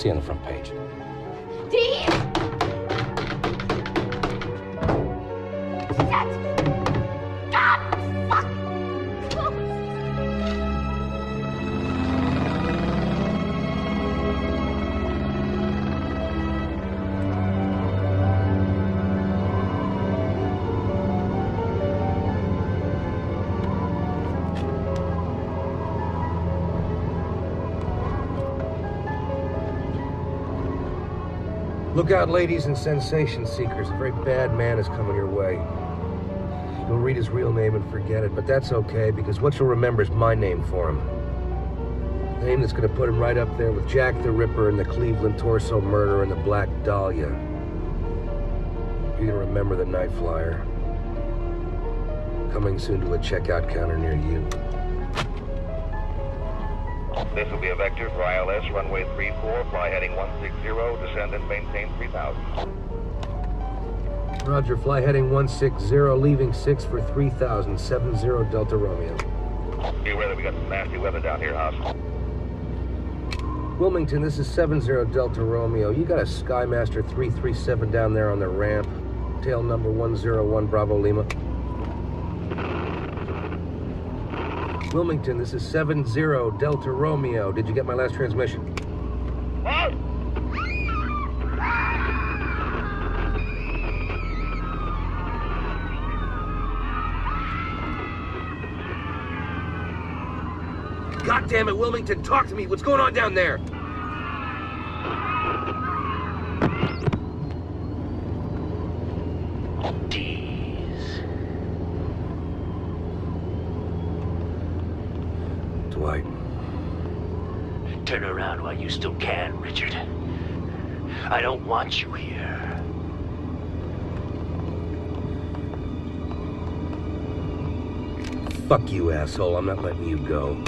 see on the front page? Dees! Shit! God! Fuck! Look out, ladies and sensation seekers. A very bad man is coming your way. You'll read his real name and forget it, but that's okay, because what you'll remember is my name for him. The name that's gonna put him right up there with Jack the Ripper and the Cleveland Torso Murder and the Black Dahlia. You're gonna remember the Night Flier. Coming soon to a checkout counter near you. This will be a vector for ILS, runway 34, fly heading 160, descend and maintain 3000. Roger, fly heading 160, leaving 6 for 3000, 70 Delta Romeo. Be aware that we got some nasty weather down here, Haas. Wilmington, this is 70 Delta Romeo. You got a Skymaster 337 down there on the ramp. Tail number 101 Bravo Lima. Wilmington, this is 70 Delta Romeo. Did you get my last transmission? What? God damn it, Wilmington, talk to me. What's going on down there? Dwight. Turn around while you still can, Richard. I don't want you here. Fuck you, asshole. I'm not letting you go.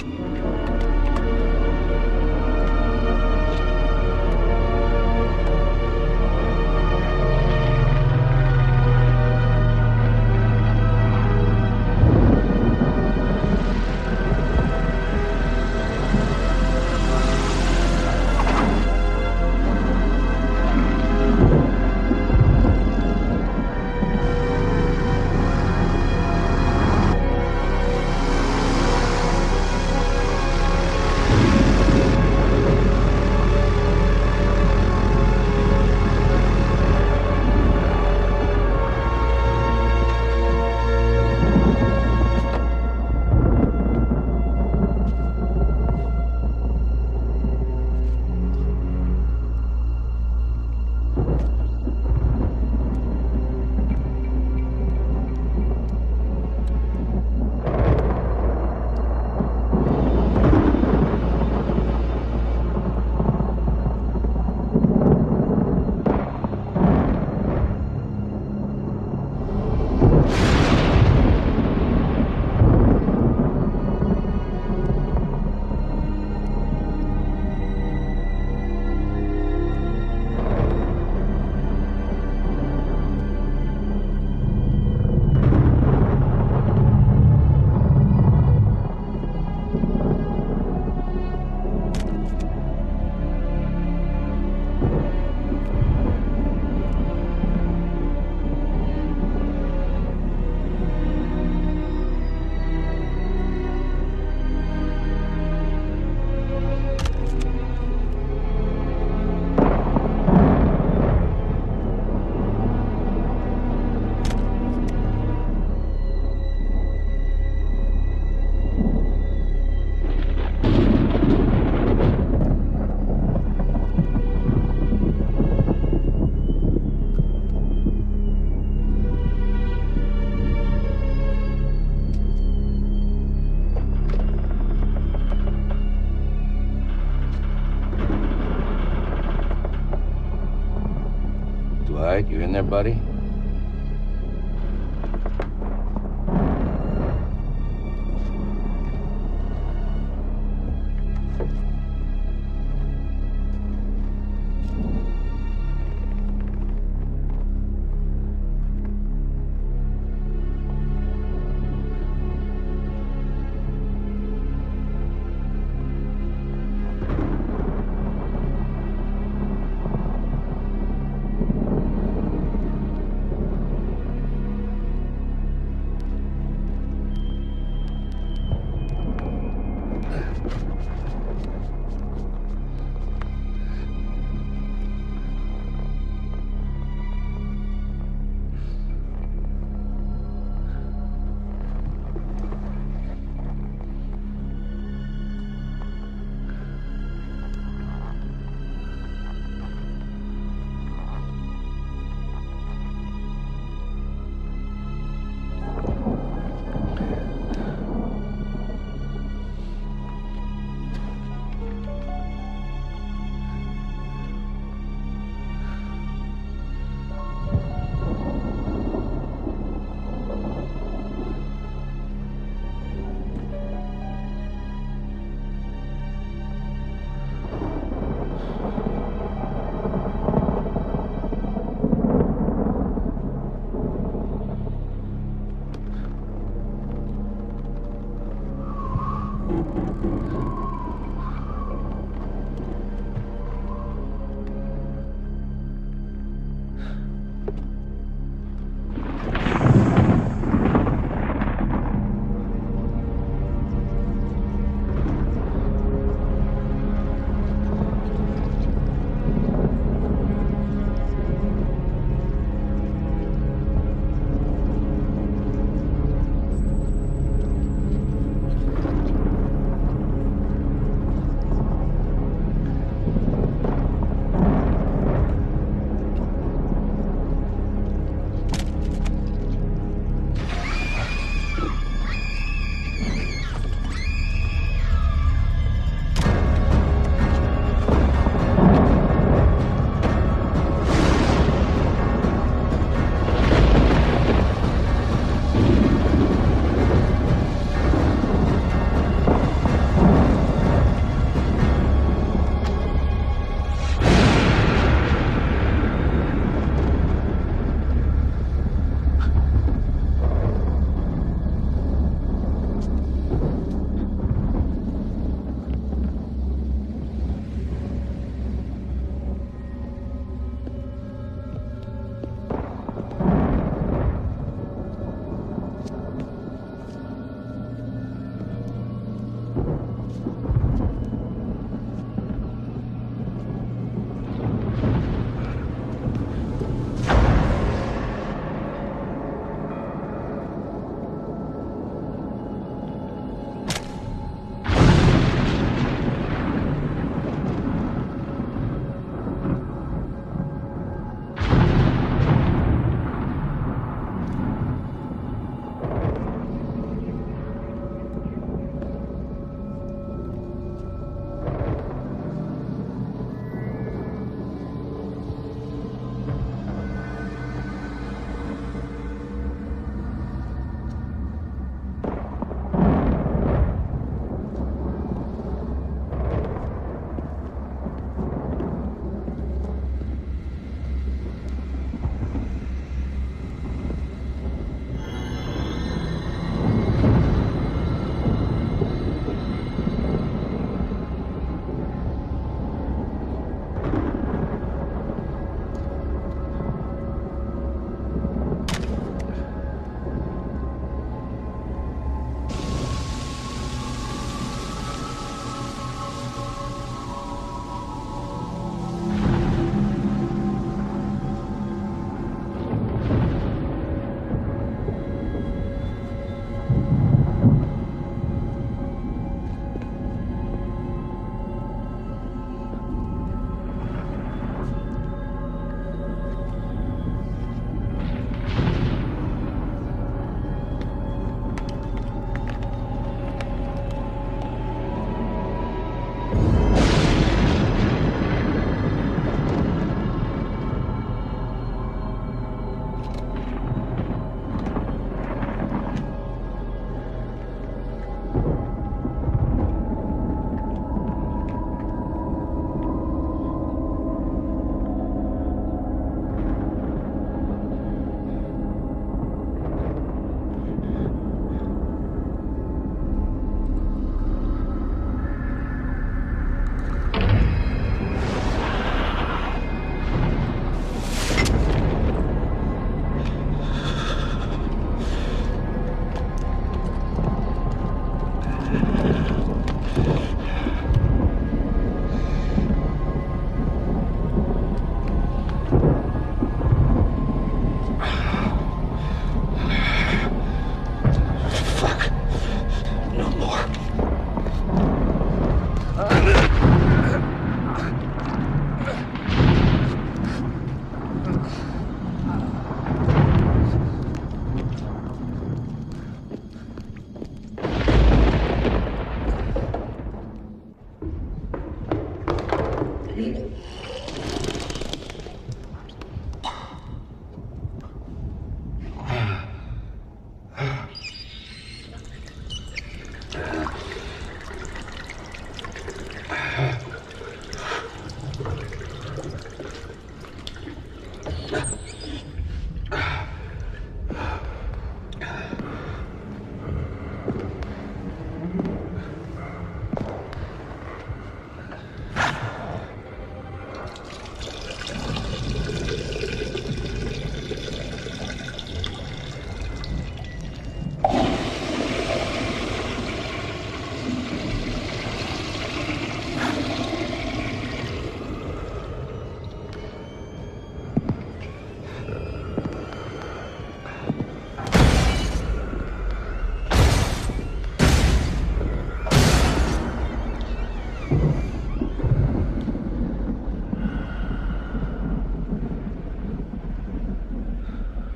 Dwight, you in there, buddy?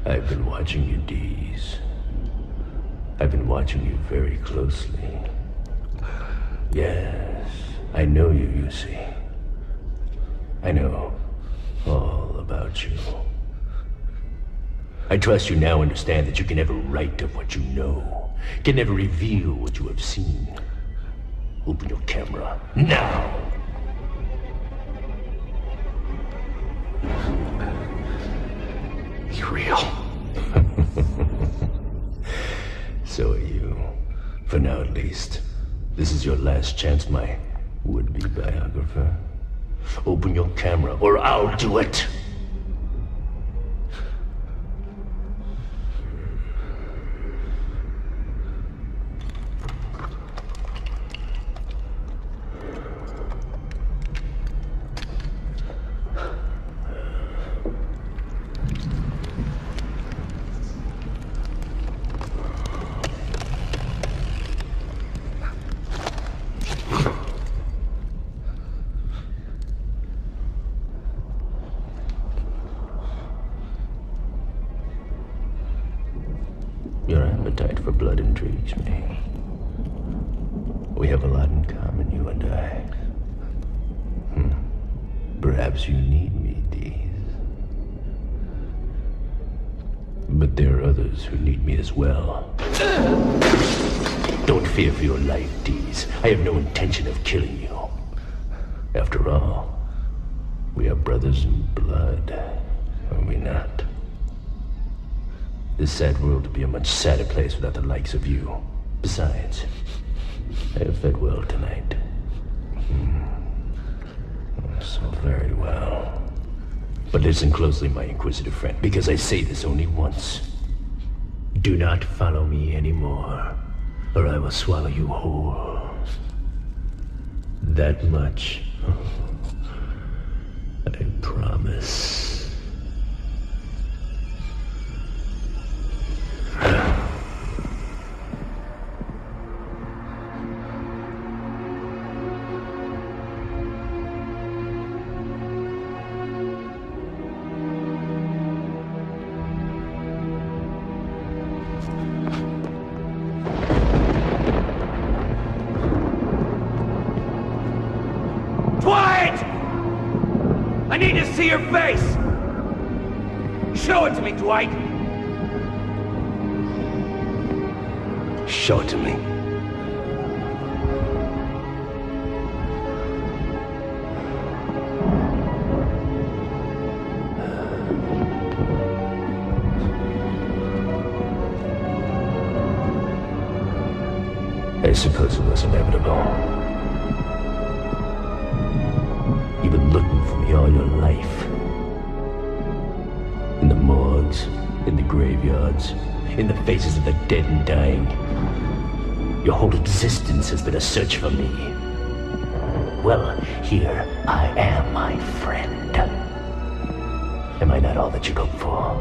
I've been watching you, Dees. I've been watching you very closely. Yes, I know you, you see. I know all about you. I trust you now understand that you can never write of what you know, can never reveal what you have seen. Open your camera, now! Be real. So are you. For now, at least. This is your last chance, my would-be biographer. Open your camera, or I'll do it! Your appetite for blood intrigues me. We have a lot in common, you and I. Perhaps you need me, Dees. But there are others who need me as well. Don't fear for your life, Dees. I have no intention of killing you. After all, we are brothers in blood, are we not? This sad world would be a much sadder place without the likes of you. Besides, I have fed well tonight. So very well. But listen closely, my inquisitive friend, because I say this only once. Do not follow me anymore, or I will swallow you whole. That much, I promise. I need to see your face! Show it to me, Dwight! Show it to me. I suppose it was inevitable. You've been looking for me all your life. In the morgues, in the graveyards, in the faces of the dead and dying. Your whole existence has been a search for me. Well, here I am, my friend. Am I not all that you look for?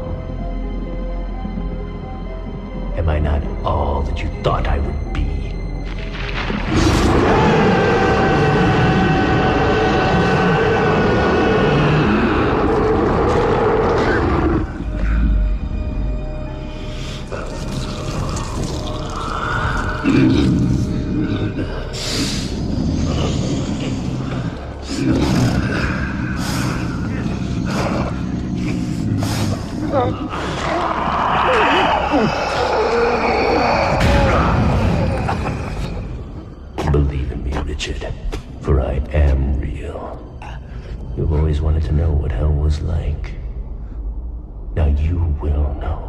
Am I not all that you thought I would be? Believe in me, Richard, for I am real. You've always wanted to know what hell was like. Now you will know.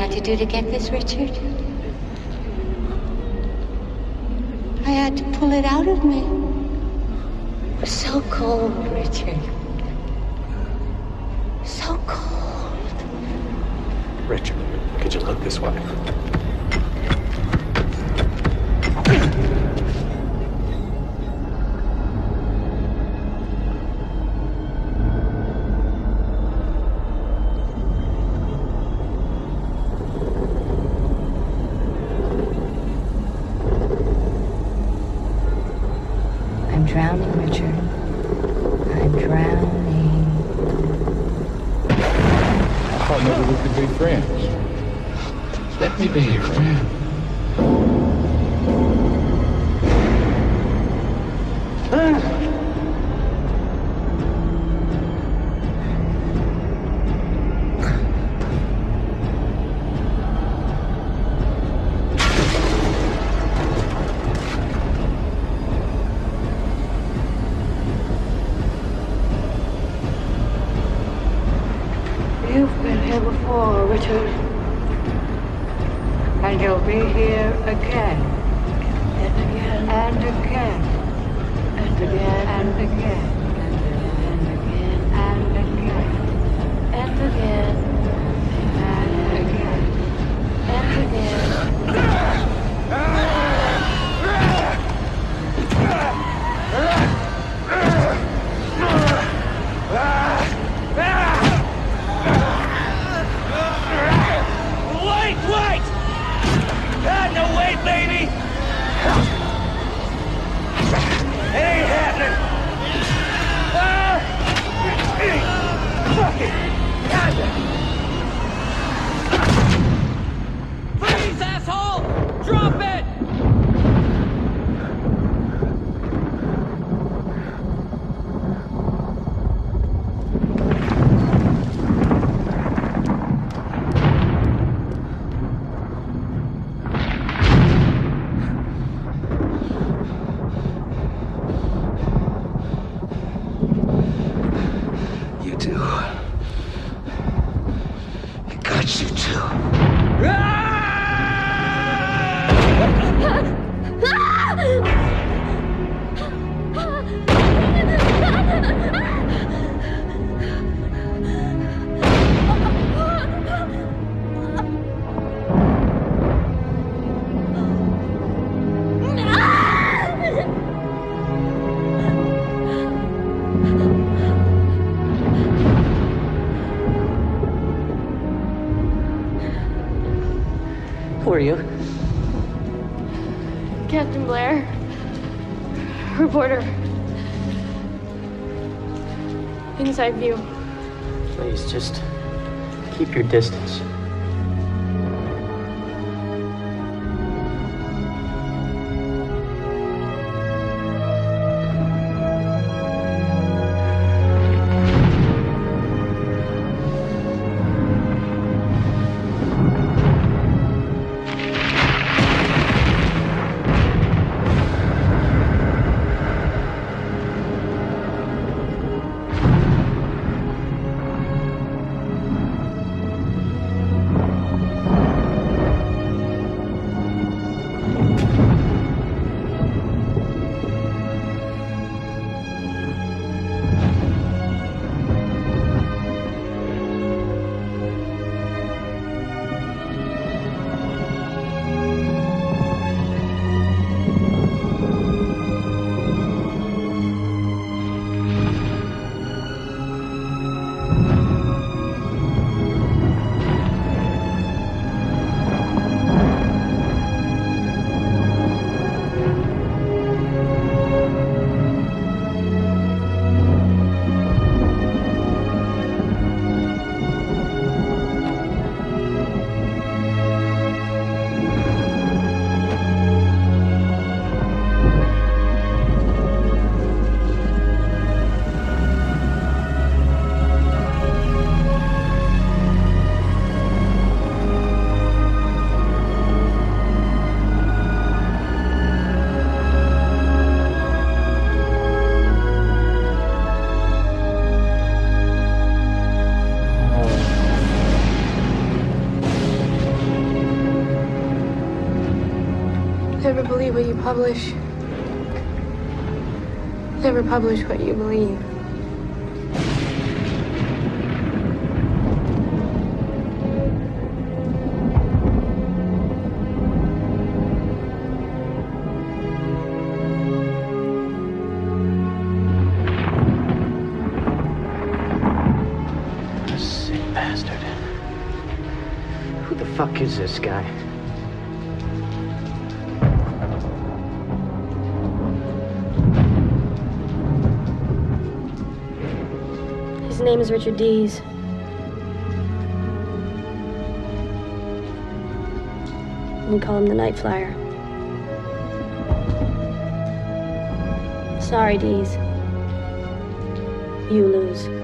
had to do to get this, Richard? I had to pull it out of me. It was so cold, Richard. So cold. Richard, could you look this way? I'm drowning, Richard. I'm drowning. I thought maybe we could be friends. Let me be your friend. You've been here before, Richard. And you'll be here again. And again. And again. And again. And again. And again. And again. And again. And again. And again. Wait! No, wait, baby! It ain't happening! Fuck it! Freeze, asshole! Drop it! Who are you? Captain Blair. Reporter. Inside view. Please, just keep your distance. believe what you publish. Never publish what you believe. Sick bastard. Who the fuck is this guy? His name is Richard Dees. We call him the Night Flier. Sorry, Dees. You lose.